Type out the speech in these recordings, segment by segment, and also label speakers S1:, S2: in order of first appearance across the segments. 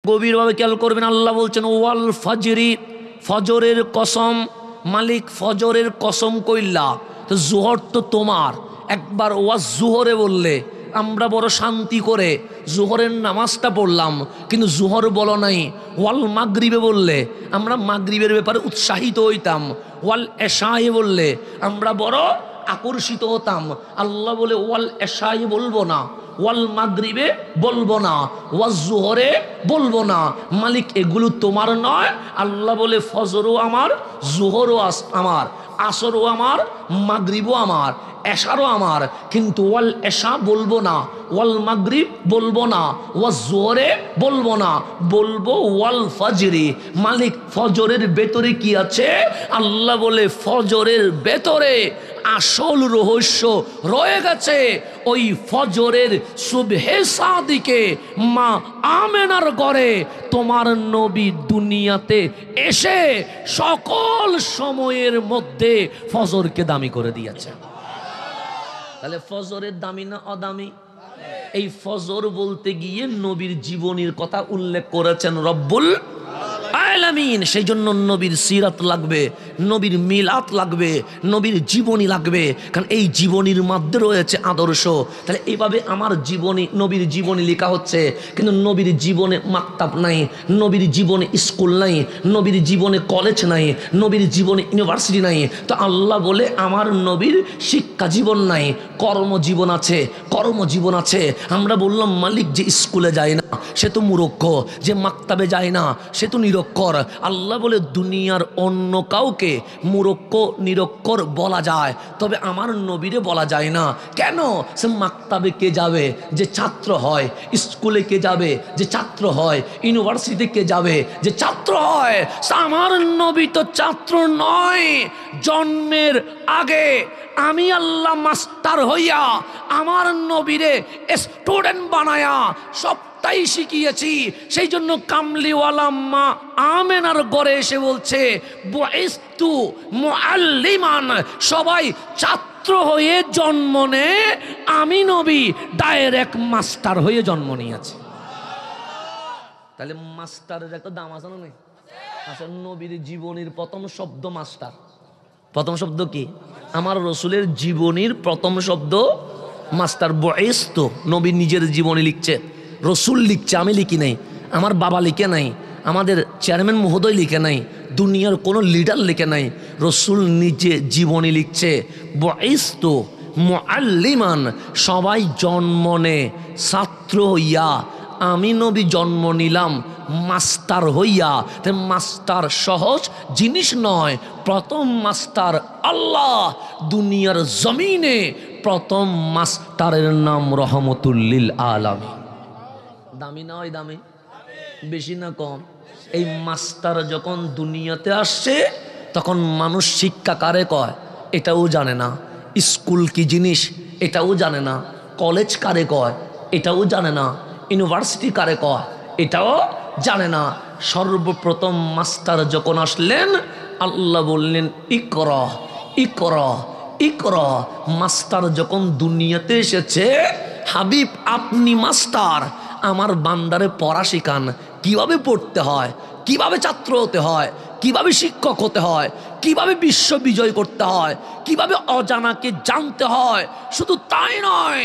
S1: গভীরভাবে খেয়াল করবেন, আল্লাহ বলছেন ওয়াল ফজরি, ফজরের কসম, মালিক ফজরের কসম কইল্লা। তো জোহর তো তোমার, একবার ওয়াজ জোহরে বললে আমরা বড় শান্তি করে জোহরের নামাজটা পড়লাম, কিন্তু জোহর বলো নাই। ওয়াল মাগরিবে বললে আমরা মাগরিবের ব্যাপারে উৎসাহিত হইতাম, ওয়াল এশায়ে বললে আমরা বড় আকর্ষিত হতাম। আল্লাহ বলে ওয়াল এশায়ে বলবো না, ওয়াল মাগরিবে বলবো না, ওয়াজ জোহরে বলবো না। মালিক এগুলো তোমার নয়। আল্লাহ বলে ফজরও আমার, জোহরও আমার, আসরও আমার, মাগরিবও আমার, এশারও আমার, কিন্তু ওয়াল এশা বলবো না, ওয়াল মাগরিব বলবো না, ওয়াজ জোহরে বলবো না, বলবো ওয়াল ফজরি। মালিক ফজরের ভেতরে কি আছে? আল্লাহ বলে ফজরের ভেতরে আসল রহস্য রয়ে গেছে। ওই ফজরের সুবহে সাদিকে মা আমেনার ঘরে তোমার নবী দুনিয়াতে এসে সকল সময়ের মধ্যে ফজরকে দামি করে দিয়েছে। তাহলে ফজরের দামি না অদামি? এই ফজর বলতে গিয়ে নবীর জীবনীর কথা উল্লেখ করেছেন রব্বুল আলামিন। সেই জন্য নবীর সিরাত লাগবে, নবীর মিলাত লাগবে, নবীর জীবনী লাগবে, কারণ এই জীবনীর মধ্যে রয়েছে আদর্শ। তাহলে এইভাবে আমার জীবনী, নবীর জীবনী লেখা হচ্ছে, কিন্তু নবীর জীবনে মাকতাব নাই, নবীর জীবনে স্কুল নাই, নবীর জীবনে কলেজ নাই, নবীর জীবনে ইউনিভার্সিটি নাই। তো আল্লাহ বলে আমার নবীর শিক্ষা জীবন নাই, কর্মজীবন আছে, কর্মজীবন আছে। আমরা বললাম মালিক যে স্কুলে যায় না সে তো মূর্খ, যে মাকতাবে যায় না সে তো নিরক্ষর। আল্লাহ বলে দুনিয়ার অন্য কাউকে মূর্খ নিরক্ষর বলা যায়, তবে আমার নবীরে বলা যায় না। কেন? সে মাকতাবে কে যাবে? যে ছাত্র হয়। স্কুলে কে যাবে? যে ছাত্র হয়। ইউনিভার্সিটিতে কে যাবে? যে ছাত্র হয়। আমার নবী তো ছাত্র নয়। জন্মের আগে আমি আল্লাহ মাস্টার হইয়া আমার নবীরে স্টুডেন্ট বানায়া সবটাই শিখিয়েছি। সেই জন্য কামলিওয়ালা মা আমেনার ঘরে এসে বলছে বুইস্তু মুআল্লিমান, সবাই ছাত্র হয়ে জন্ম নেয়, আমি নবী ডাইরেক্ট মাস্টার হয়ে জন্ম নিয়েছি। তাহলে মাস্টারের একটা দাম আছে না? নেই? আসলে নবীর জীবনীর প্রথম শব্দ মাস্টার। প্রথম শব্দ কি? আমার রসুলের জীবনীর প্রথম শব্দ মাস্টার। বুইস্তু, নবী নিজের জীবনী লিখছে, রসুল লিখছে, আমি লিখি নাই, আমার বাবা লিখে নাই, আমাদের চেয়ারম্যান মহোদয় লিখে নাই, দুনিয়ার কোনো লিডার লিখে নাই, রসুল নিজে জীবনী লিখছে। বুইস্তু মুআল্লিমান, সবাই জন্ম নেয় ছাত্র হইয়া, আমি নবী জন্ম নিলাম মাস্টার হইয়া। মাস্টার সহজ জিনিস নয়। প্রথম মাস্টার আল্লাহ। দুনিয়ার জমিনে প্রথম মাস্টারের নাম রহমতুল্লিল আলামিন। দামি না? ওই দামি? বেশি না কম? এই মাস্টার যখন দুনিয়াতে আসছে তখন মানুষ শিক্ষা কারে কয় এটাও জানে না, স্কুল কি জিনিস এটাও জানে না, কলেজ কারে কয় এটাও জানে না, ইউনিভার্সিটি কারে কয় এটাও জানে না। সর্বপ্রথম মাস্টার যখন আসলেন আল্লাহ বললেন ইকরা ইকরা ইকরা। মাস্টার যখন দুনিয়াতে এসেছে, হাবিব আপনি মাস্টার, আমার বান্দারে পড়া শিখান, কিভাবে পড়তে হয়, কিভাবে ছাত্র হতে হয়, কিভাবে শিক্ষক হতে হয়, কিভাবে বিশ্ব বিজয় করতে হয়, কিভাবে অজানাকে জানতে হয়। শুধু তাই নয়,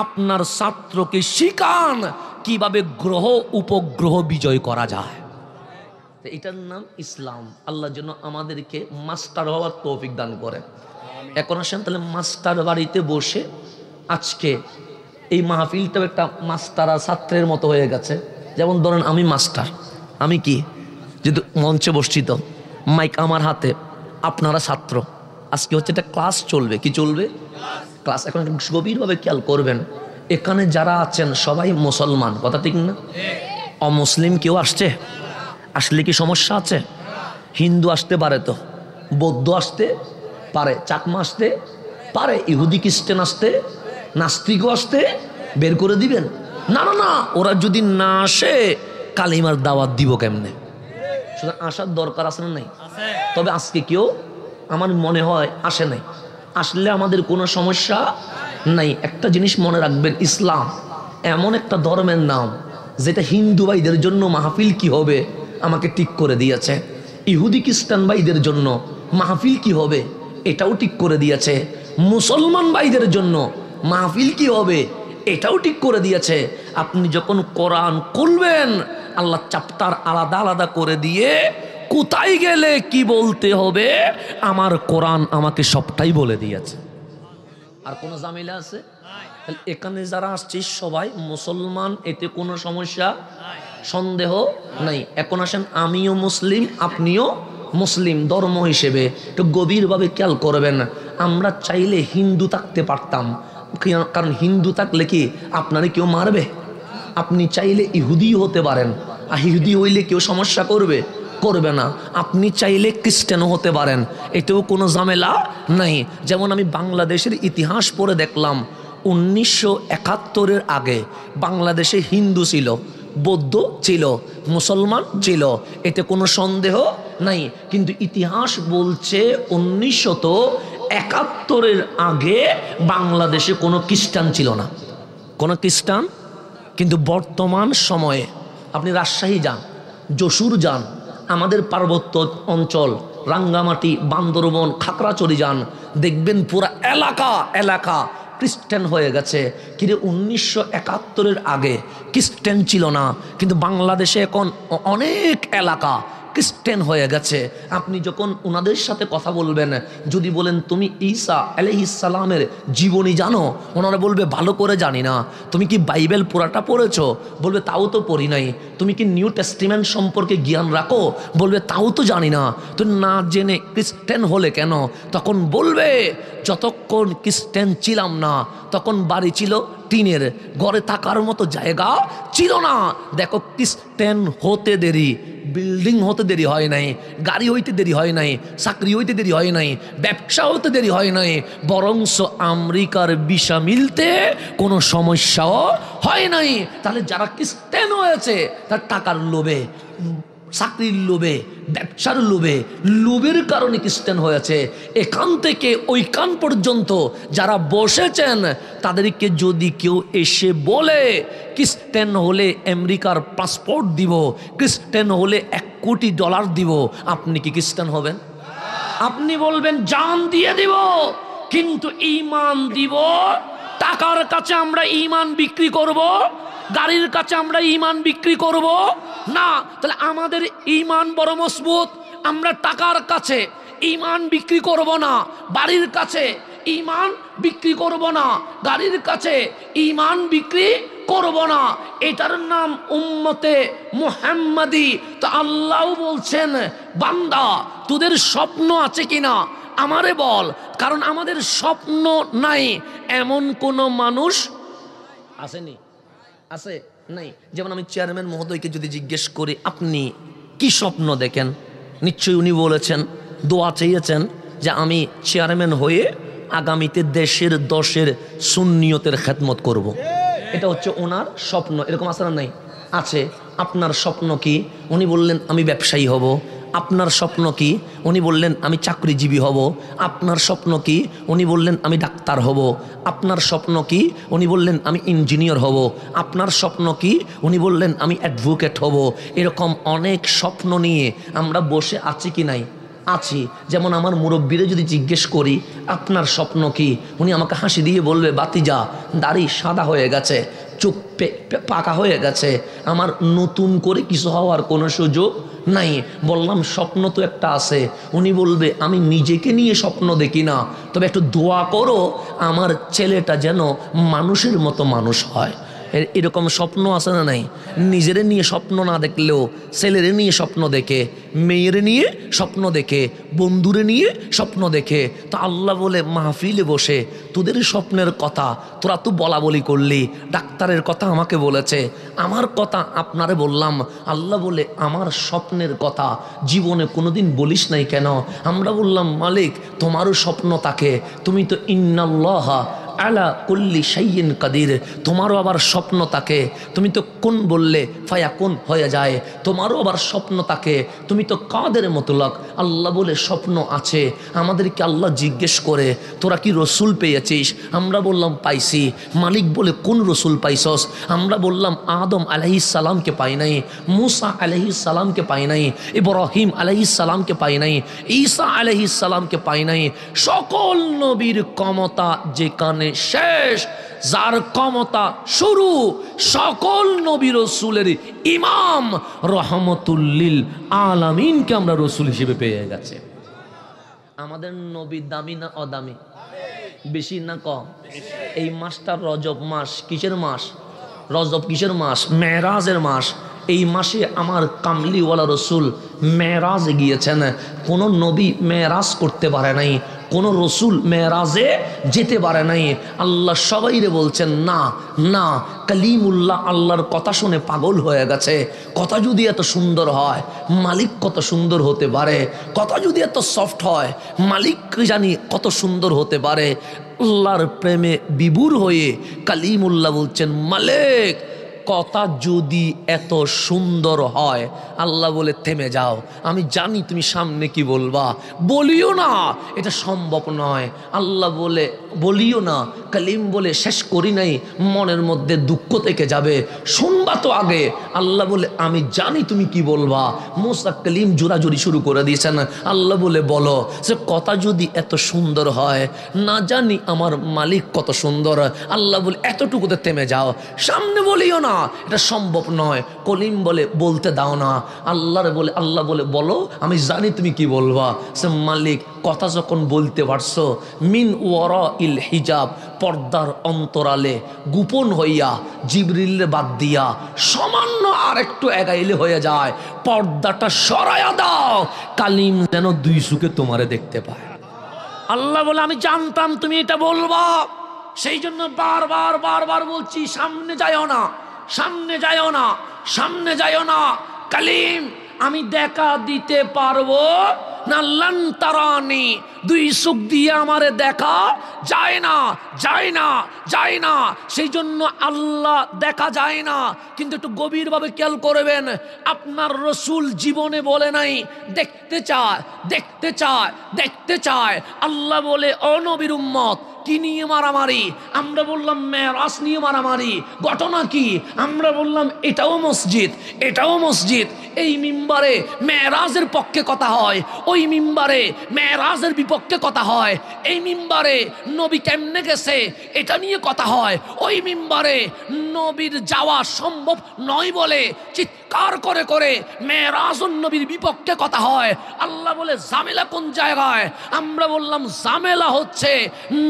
S1: আপনার ছাত্রকে শিখান কিভাবে গ্রহ উপগ্রহ বিজয় করা যায়। এটার নাম ইসলাম। আল্লাহর জন্য আমাদেরকে মাস্টার হওয়ার তৌফিক দান করে। এখন আসেন তাহলে মাস্টার বাড়িতে বসে আজকে এই মাহফিলটাও একটা মাস্টার আর ছাত্রের মতো হয়ে গেছে। যেমন ধরেন আমি মাস্টার, আমি কি যেহেতু মঞ্চে বসছি, মাইক আমার হাতে, আপনারা ছাত্র। আজকে হচ্ছে একটা ক্লাস চলবে। কি চলবে? ক্লাস। এখন গভীরভাবে খেয়াল করবেন, এখানে যারা আছেন সবাই মুসলমান, কথা ঠিক না? অমুসলিম কেউ আসছে? আসলে কি সমস্যা আছে? হিন্দু আসতে পারে, তো বৌদ্ধ আসতে পারে, চাকমা আসতে পারে, ইহুদি খ্রিস্টান আসতে, নাস্তিকও আসতে, বের করে দিবেন? না না না, ওরা যদি না আসে কালিমার দাওয়াত দিব কেমনে? সুতরাং আসার দরকার আছে না? নাই? তবে আজকে কেউ আমার মনে হয় আসে নাই। আসলে আমাদের কোনো সমস্যা নাই। একটা জিনিস মনে রাখবেন, ইসলাম এমন একটা ধর্মের নাম যেটা হিন্দু ভাইদের জন্য মাহফিল কি হবে আমাকে ঠিক করে দিয়েছে, ইহুদি খ্রিস্টান ভাইদের জন্য মাহফিল কি হবে এটাও ঠিক করে দিয়েছে, মুসলমান ভাইদের জন্য মাহফিল কি হবে এটাও ঠিক করে দিয়েছে। আপনি যখন কোরআন খুলবেন আল্লাহ চ্যাপ্টার আলাদা আলাদা করে দিয়ে কোথায় গেলে কি বলতে হবে আমার কোরআন আমাকে সবটাই বলে দিয়েছে। আর কোনো ঝামেলা আছে? এখানে যারা আসছে সবাই মুসলমান, এতে কোনো সমস্যা সন্দেহ নাই। এখন আসেন, আমিও মুসলিম আপনিও মুসলিম, ধর্ম হিসেবে একটু গভীরভাবে খেয়াল করবেন। আমরা চাইলে হিন্দু থাকতে পারতাম, কারণ হিন্দু থাকলে কি আপনারে কেউ মারবে? আপনি চাইলে ইহুদি হতে পারেন, আর ইহুদি হইলে কেউ সমস্যা করবে? করবে না। আপনি চাইলে খ্রিস্টানও হতে পারেন, এতেও কোনো ঝামেলা নাই। যেমন আমি বাংলাদেশের ইতিহাস পড়ে দেখলাম 1971-এর আগে বাংলাদেশে হিন্দু ছিল, বৌদ্ধ ছিল, মুসলমান ছিল, এতে কোনো সন্দেহ নাই। কিন্তু ইতিহাস বলছে 1971-এর আগে বাংলাদেশে কোনো খ্রিস্টান ছিল না, কোনো খ্রিস্টান। কিন্তু বর্তমান সময়ে আপনি রাজশাহী যান, যশোর যান, আমাদের পার্বত্য অঞ্চল রাঙ্গামাটি, বান্দরবন, খাগড়াছড়ি যান, দেখবেন পুরা এলাকা এলাকা খ্রিস্টান হয়ে গেছে। কিন্তু 1971-এর আগে খ্রিস্টান ছিল না, কিন্তু বাংলাদেশে এখন অনেক এলাকা খ্রিস্টান হয়ে গেছে। আপনি যখন ওনাদের সাথে কথা বলবেন, যদি বলেন তুমি ঈসা আলাইহিস সালামের জীবনী জানো, ওনারা বলবে ভালো করে জানি না। তুমি কি বাইবেল পুরাটা পড়েছো? বলবে তাও তো পড়ি নাই। তুমি কি নিউ টেস্টিমেন্ট সম্পর্কে জ্ঞান রাখো? বলবে তাও তো জানি না। তো না জেনে খ্রিস্টান হলে কেন? তখন বলবে যতক্ষণ খ্রিস্টান ছিলাম না তখন বাড়ি ছিল টিনের, ঘরে থাকার মতো জায়গা ছিল না। দেখো খ্রিস্টান হতে দেরি, বিল্ডিং হতে দেরি হয় নাই, গাড়ি হইতে দেরি হয় নাই, চাকরি হইতে দেরি হয় নাই, ব্যবসা হতে দেরি হয় নাই, বরংস আমেরিকার ভিসা মিলতে কোনো সমস্যাও হয় নাই। তাহলে যারা খ্রিস্টান হয়েছে তার টাকার লোভে, চাকরির লোভে, ব্যবসার লোভে, লোভের কারণে খ্রিস্টান হয়েছে। এখান থেকে ওইখান পর্যন্ত যারা বসেছেন তাদেরকে যদি কেউ এসে বলে খ্রিস্টান হলে আমেরিকার পাসপোর্ট দিব, খ্রিস্টান হলে $1 কোটি দিব, আপনি কি খ্রিস্টান হবেন? আপনি বলবেন জান দিয়ে দিব, কিন্তু ঈমান দিব। টাকার কাছে আমরা ঈমান বিক্রি করব, গাড়ির কাছে আমরা ঈমান বিক্রি করব না। তাহলে আমাদের ঈমান বড় মজবুত, আমরা টাকার কাছে ঈমান বিক্রি করব না, বাড়ির কাছে ঈমান বিক্রি করব না, গাড়ির কাছে ঈমান বিক্রি করব না। এটার নাম উম্মতে মুহাম্মাদি। তো আল্লাহ বলছেন বান্দা তোদের স্বপ্ন আছে কিনা আমারে বল, কারণ আমাদের স্বপ্ন নাই এমন কোন মানুষ আসেনি, আছে নাই। যেমন আমি চেয়ারম্যান মহোদয়কে যদি জিজ্ঞেস করি আপনি কি স্বপ্ন দেখেন, নিশ্চয়ই উনি বলেছেন, দোয়া চেয়েছেন যে আমি চেয়ারম্যান হয়ে আগামীতে দেশের 10-এর সুন্নিয়তের খেদমত করব। এটা হচ্ছে ওনার স্বপ্ন। এরকম আছে না? নাই, আছে। আপনার স্বপ্ন কি? উনি বললেন আমি ব্যবসায়ী হব। আপনার স্বপ্ন কি? উনি বললেন আমি চাকরিজীবী হব। আপনার স্বপ্ন কি? উনি বললেন আমি ডাক্তার হব। আপনার স্বপ্ন কি? উনি বললেন আমি ইঞ্জিনিয়ার হব। আপনার স্বপ্ন কি? উনি বললেন আমি অ্যাডভোকেট হব। এরকম অনেক স্বপ্ন নিয়ে আমরা বসে আছি কি নাই? আছি। যেমন আমার মুরব্বীরে যদি জিজ্ঞেস করি আপনার স্বপ্ন কি, উনি আমাকে হাসি দিয়ে বলবে বাতিজা দাড়ি সাদা হয়ে গেছে, চোখ পাকা হয়ে গেছে, আমার নতুন করে কিছু হওয়ার কোনো সুযোগ নাই। বললাম স্বপ্ন তো একটা আছে। উনি বলবে আমি নিজেকে নিয়ে স্বপ্ন দেখি না, তবে একটু দোয়া করো আমার ছেলেটা যেন মানুষের মতো মানুষ হয়। এরকম স্বপ্ন আছে না নাই? নিজেরে নিয়ে স্বপ্ন না দেখলেও ছেলেরে নিয়ে স্বপ্ন দেখে, মেয়েরে নিয়ে স্বপ্ন দেখে, বন্ধুরে নিয়ে স্বপ্ন দেখে। তো আল্লাহ বলে মাহফিলে বসে তোদের স্বপ্নের কথা তোরা তো বলা বলি করলি, ডাক্তারের কথা আমাকে বলেছে, আমার কথা আপনারে বললাম। আল্লাহ বলে আমার স্বপ্নের কথা জীবনে কোনোদিন বলিস নাই কেন? আমরা বললাম মালিক তোমারও স্বপ্ন থাকে, তুমি তো ইন্নাল্লাহা আলা কুল্লি শাইইন কাদির। তোমারও আবার স্বপ্ন থাকে, তুমি তো কোন বললে ফায়াকুন হয়ে যায়। তোমারও আবার স্বপ্ন থাকে, তুমি তো কাদের মতলক। আল্লাহ বলে স্বপ্ন আছে। আমাদেরকে আল্লাহ জিজ্ঞেস করে তোরা কি রসুল পেয়েছিস? আমরা বললাম পাইছি। মালিক বলে কোন রসুল পাইছস? আমরা বললাম আদম আলাইহিস সালামকে পাই নাই, মুসা আলাইহিস সালামকে পাই নাই, ইব্রাহিম আলাইহিস সালামকে পাই নাই, ঈসা আলাইহিস সালামকে পাই নাই। সকল নবীর ক্ষমতা যেখানে শেষ, যার ক্ষমতা শুরু, সকল নবী রসুলের ইমাম রহমতুল্লিল আলামিনকে আমরা রসুল হিসেবে পেয়ে গেছে। আমাদের নবী দামি না অদামি? বেশি না কম? এই মাসটা রজব মাস। কিসের মাস? রজব কিসের মাস? মেরাজের মাস। এই মাসে আমার কামলিওয়ালা রসুল মেরাজে গিয়েছেন। কোনো নবী মেরাজ করতে পারে নাই, কোনো রসুল মেরাজে যেতে পারে নাই। আল্লাহ সবাইরে বলছেন না না, কালিমুল্লাহ আল্লাহর কথা শুনে পাগল হয়ে গেছে। কথা যদি এত সুন্দর হয়, মালিক কত সুন্দর হতে পারে। কথা যদি এত সফট হয়, মালিক জানি কত সুন্দর হতে পারে। আল্লাহর প্রেমে বিভোর হয়ে কালিমুল্লাহ বলছেন মালিক কথা যদি এত সুন্দর হয়, আল্লাহ বলে থেমে যাও, আমি জানি তুমি সামনে কি বলবা, বলিও না, এটা সম্ভব নয়। আল্লাহ বলে বলিও না, কালিম বলে শেষ করি নাই, মনের মধ্যে দুঃখ থেকে যাবে, শুনবা তো আগে। আল্লাহ বলে আমি জানি তুমি কি বলবা। মুসা কালিম জোরাজুরি শুরু করে দিয়েছেন। আল্লাহ বলে বলো, সে কথা যদি এত সুন্দর হয়, না জানি আমার মালিক কত সুন্দর। আল্লাহ বলে এতটুকুতে থেমে যাও, সামনে বলিও না, এটা সম্ভব নয়। কলিম বলে বলতে দাও না। আল্লাহ বলে বলো, আমি জানি তুমি কি বলবা। সে মালিক কথা যখন বলতে পারছো, মিন ওয়ারা ইল হিজাব, পর্দার অন্তরালে গোপন হইয়া জিবরিল বাদ দিয়া সামান্য আর একটু এগাইলে হয়ে যায়, পর্দাটা সরাইয়া দাও, কালিম যেন দুই চোখে তোমারে দেখতে পায়। আল্লাহ বলে আমি জানতাম তুমি এটা বলবা, সেই জন্য বারবার বারবার বলছি সামনে যাইও না, সামনে যাইও না, সামনে যাইও না। কালিম আমি দেখা দিতে পারবো না, লান তারানি, দুই চোখ দিয়ে আমারে দেখা যায় না, যায় না, যায় না। সেই জন্য আল্লাহ দেখা যায় না। কিন্তু একটু গভীরভাবে খেয়াল করবেন, আপনার রসুল জীবনে বলে নাই দেখতে চায়, দেখতে চায়, দেখতে চায়। আল্লাহ বলে ও নবীর উম্মত, কি নিয়ে মারামারি? আমরা বললাম মেরাজ নিয়ে মারামারি। ঘটনা কি? আমরা বললাম এটাও মসজিদ, এটাও মসজিদ। এই মিম্বারে মেরাজের পক্ষে কথা হয়, ওই মিম্বারে মেরাজের বিপক্ষে কথা হয়। এই মিম্বারে নবী কেমনে গেছে এটা নিয়ে কথা হয়, ওই মিম্বারে নবীর যাওয়া সম্ভব নয় বলে চিৎকার করে করে মেরাজুন নবীর বিপক্ষে কথা হয়। আল্লাহ বলে ঝামেলা কোন জায়গায়? আমরা বললাম ঝামেলা হচ্ছে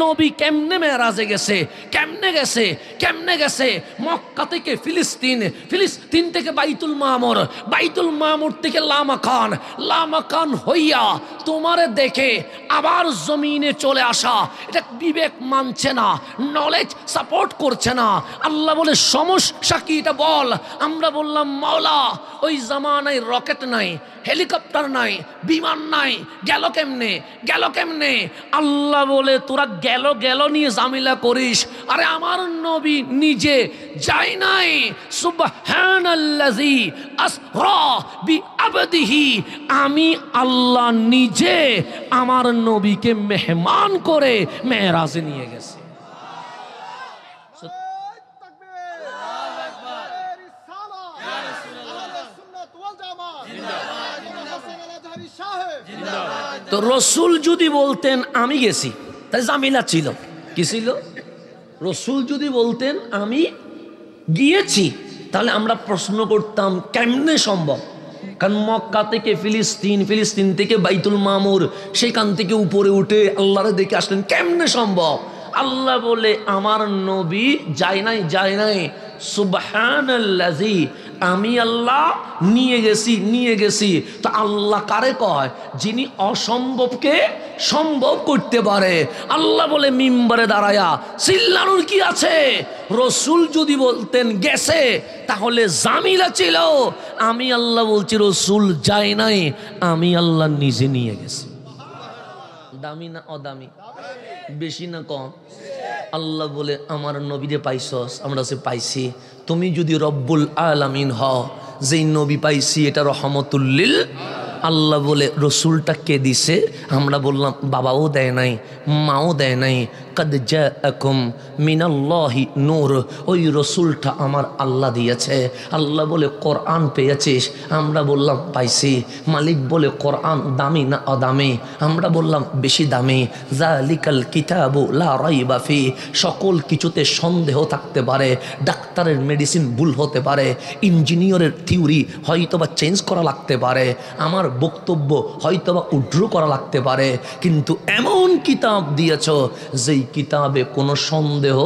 S1: নবী কেমনে মেরাজে গেছে, কেমনে গেছে, কেমনে গেছে? মক্কা থেকে ফিলিস্তিন, ফিলিস্তিন থেকে বাইতুল মামুর, বাইতুল মামুর থেকে লামাকান, লামাকান হইয়া তোমারে দেখে আবার জমিনে চলে আসা, এটা বিবেক মানছে না, নলেজ সাপোর্ট করছে না। আল্লাহ বলে সমস্যা কি এটা বল। আমরা বললাম মাওলা ওই জামানায় রকেট নাই, হেলিকপ্টার নাই, বিমান নাই, গেল কেমনে, গেল কেমনে? আল্লাহ বলে তোরা গেল গেল নিয়ে জামিলা করিস, আরে আমার নবী নিজে যাই নাই। সুবহানাল্লাযী আসরা বিআবদিহি, আমি আল্লাহ নিজে আমার নবীকে মেহমান করে মেরাজে নিয়ে গেছে। তো রসুল যদি বলতেন আমি গেছি, তাই জামিলা ছিল কি ছিল? রসুল যদি বলতেন আমি গিয়েছি, তাহলে আমরা প্রশ্ন করতাম কেমনে সম্ভব? কারণ মক্কা থেকে ফিলিস্তিন, ফিলিস্তিন থেকে বাইতুল মামুর, সেখান থেকে উপরে উঠে আল্লাহরে দেখে আসলেন, কেমনে সম্ভব? আল্লাহ বলে আমার নবী যায় নাই, যায় নাই। সুবহানাল্লাযী, আমি আল্লাহ নিয়ে গেছি, নিয়ে গেছি। তো আল্লাহ কারে কয়? যিনি অসম্ভবকে সম্ভব করতে পারে। আল্লাহ বলে মিম্বারে দাঁড়ায়া চিল্লানোর কি আছে? রসুল যদি বলতেন গেছে, তাহলে জামিলা ছিল। আমি আল্লাহ বলছি রসুল যায় নাই, আমি আল্লাহ নিজে নিয়ে গেছি। দামি না অদামি? বেশি না কম? আল্লাহ বলে আমার নবীরে পাইছস? আমরা সে পাইছি। তুমি যদি রব্বুল আলামিন হও, যেই নবী পাইছি এটা রহমতুল্লিল। আল্লাহ বলে রসুলটা কে দিছে? আমরা বললাম বাবাও দেয় নাই, মাও দেয় নাই। কদ জাআকুম মিনাল্লাহি নূর, ওই রসুলটা আমার আল্লাহ দিয়েছে। আল্লাহ বলে কোরআন পেয়েছিস? আমরা বললাম পাইছি। মালিক বলে কোরআন দামি না অদামি? আমরা বললাম বেশি দামি। যালিকাল কিতাবু লা রাইবা ফি, সকল কিছুতে সন্দেহ থাকতে পারে। ডাক্তারের মেডিসিন ভুল হতে পারে, ইঞ্জিনিয়ারের থিওরি হয়তোবা চেঞ্জ করা লাগতে পারে, আমার বক্তব্য হয়তোবা উড্র করা লাগতে পারে, কিন্তু এমন কিতাব দিয়েছ যেই কিতাবে কোনো সন্দেহ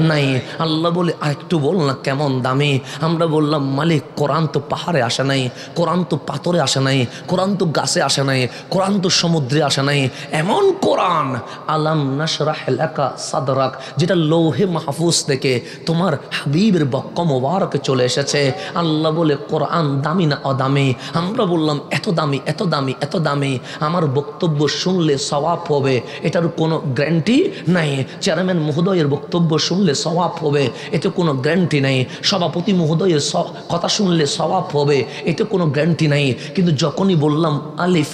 S1: নাই। আল্লাহ বলে আরেকটু বল না কেমন দামি? আমরা বললাম মালিক কোরআন তো পাহাড়ে আসে নাই, কোরআন তো পাথরে আসে নাই, কোরআন তো গাছে আসে নাই, কোরআন তো সমুদ্রে আসে নাই। এমন কোরআন আলাম নাশরাহ লাকা সাদরাক, যেটা লৌহে মাহফুজ থেকে তোমার হাবিবের বক্ক মোবারকে চলে এসেছে। আল্লাহ বলে কোরআন দামি না অদামি? আমরা বললাম এত দামি, এত দামি, এত দামি। আমার বক্তব্য শুনলে সওয়াব হবে, এটার কোনো গ্যারান্টি নাই। চেয়ারম্যান মহোদয়ের বক্তব্য শুনলে সওয়াব হবে, এতে কোনো গ্যারান্টি নাই। সভাপতি মহোদয়ের কথা শুনলে সওয়াব হবে, এতে কোনো গ্যারান্টি নাই। কিন্তু যখনই বললাম আলিফ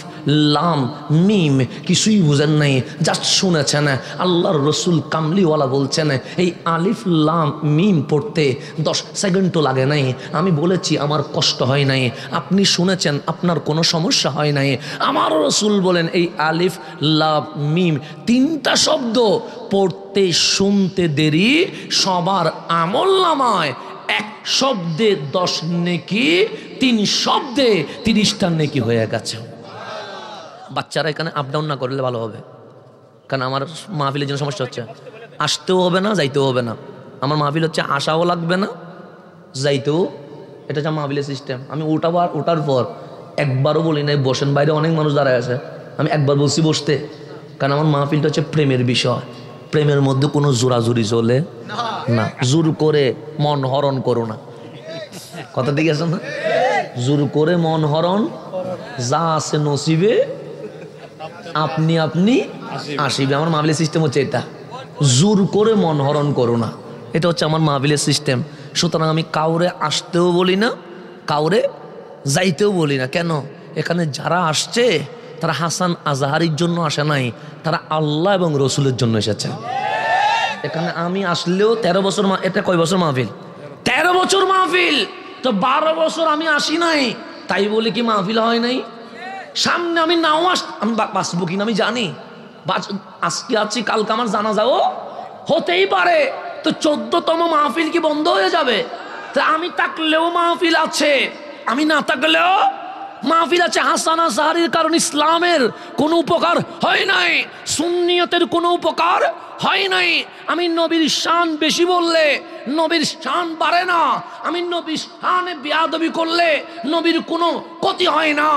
S1: লাম মিম, কিছুই বুঝেন নাই, জাস্ট শুনেছেন। আল্লাহর রসুল কামলিওয়ালা বলছেন এই আলিফ লাম মিম পড়তে 10 সেকেন্ডও লাগে নাই। আমি বলেছি আমার কষ্ট হয় নাই, আপনি শুনেছেন আপনার কোনো সমস্যা হয় নাই। আমার রসুল বলেন এই আলিফ লাম মিম 3টা শব্দ পড়তে শুনতে দেরি, সবার আমল নামায় 1 শব্দে 10 নেকি, 3 শব্দে 30টা নেকি হয়ে গেছে। বাচ্চারা এখানে আপ ডাউন না করলে ভালো হবে, কারণ আমার মাহফিলের জন্য সমস্যা হচ্ছে। আসতেও হবে না, যাইতেও হবে না। আমার মাহফিল হচ্ছে আসাও লাগবে না, যাইতেও। এটা হচ্ছে মাহফিলের সিস্টেম। আমি ওঠার পর একবারও বলি নাই বসেন, বাইরে অনেক মানুষ দাঁড়ায় আছে, আমি একবার বলছি বসতে, কারণ আমার মাহফিলটা হচ্ছে প্রেমের বিষয়। প্রেমের মধ্যে কোনো জোরাজুরি চলে না। জোর করে মন হরণ করো না, কথা ঠিক আছে না? জোর করে মন হরণ, যা আছে নসিবে আপনি আপনি আসিবে। আমার মাহফিলের সিস্টেম হচ্ছে এটা, জোর করে মন হরণ করো না, এটা হচ্ছে আমার মাহফিলের সিস্টেম। সুতরাং আমি কাউরে আসতেও বলি না, কাউরে যাইতেও বলি না। কেন? এখানে যারা আসছে তারা হাসান আজহারির জন্য আসে নাই, তারা আল্লাহ এবং রসুলের জন্য এসেছে। এখানে আমি আসলেও 13 বছর, এটা কয় বছর মাহফিল? 13 বছর মাহফিল। তো 12 বছর আমি আসি নাই, তাই বলে কি মাহফিল হয় নাই? সামনে আমি নাও আমি বাঁচবো কিনা আমি জানি। আজকে আছি, কালকে আমার জানাজাও হতেই পারে। তো 14তম মাহফিল কি বন্ধ হয়ে যাবে? তা আমি থাকলেও মাহফিল আছে, আমি না থাকলেও মাহফিল আছে। হাসান আজহারির কারণ ইসলামের কোনো উপকার হয় নাই, সুন্নিয়তের কোনো উপকার হয় নাই। আমি নবীর শান বেশি বললে নবীর শান বাড়ে না, আমি নবীর শানে বেয়াদবি করলে নবীর কোনো ক্ষতি হয় না।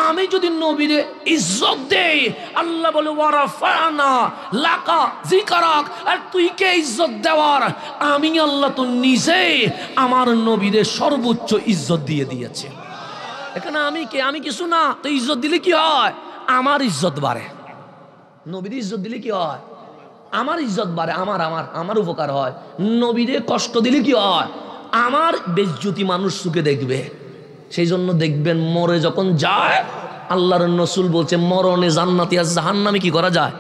S1: আমি যদি নবীর ইজ্জত দেই, আল্লাহ বলে ওয়ারাফানা লাকা যিকরাক, আর তুই কে ইজ্জত দেওয়ার? আমি আল্লাহ তো নিজেই আমার নবীর সর্বোচ্চ ইজ্জত দিয়ে দিয়েছে। এখানে আমি কে? আমি কিছু না। তো ইজ্জত দিলে কি হয়? আমার ইজ্জত বাড়ে। নবীর ইজ্জত দিলে কি হয়? আমার ইজ্জত বাড়ে, আমার উপকার হয়। নবীরে কষ্ট দিলে কি হয়? আমার বেজ্জতি মানুষ সুখে দেখবে। সেই জন্য দেখবেন মরে যখন যায়, আল্লাহর রসুল বলছে মরণে জান্নাতি আর জাহান্নামে কি করা যায়?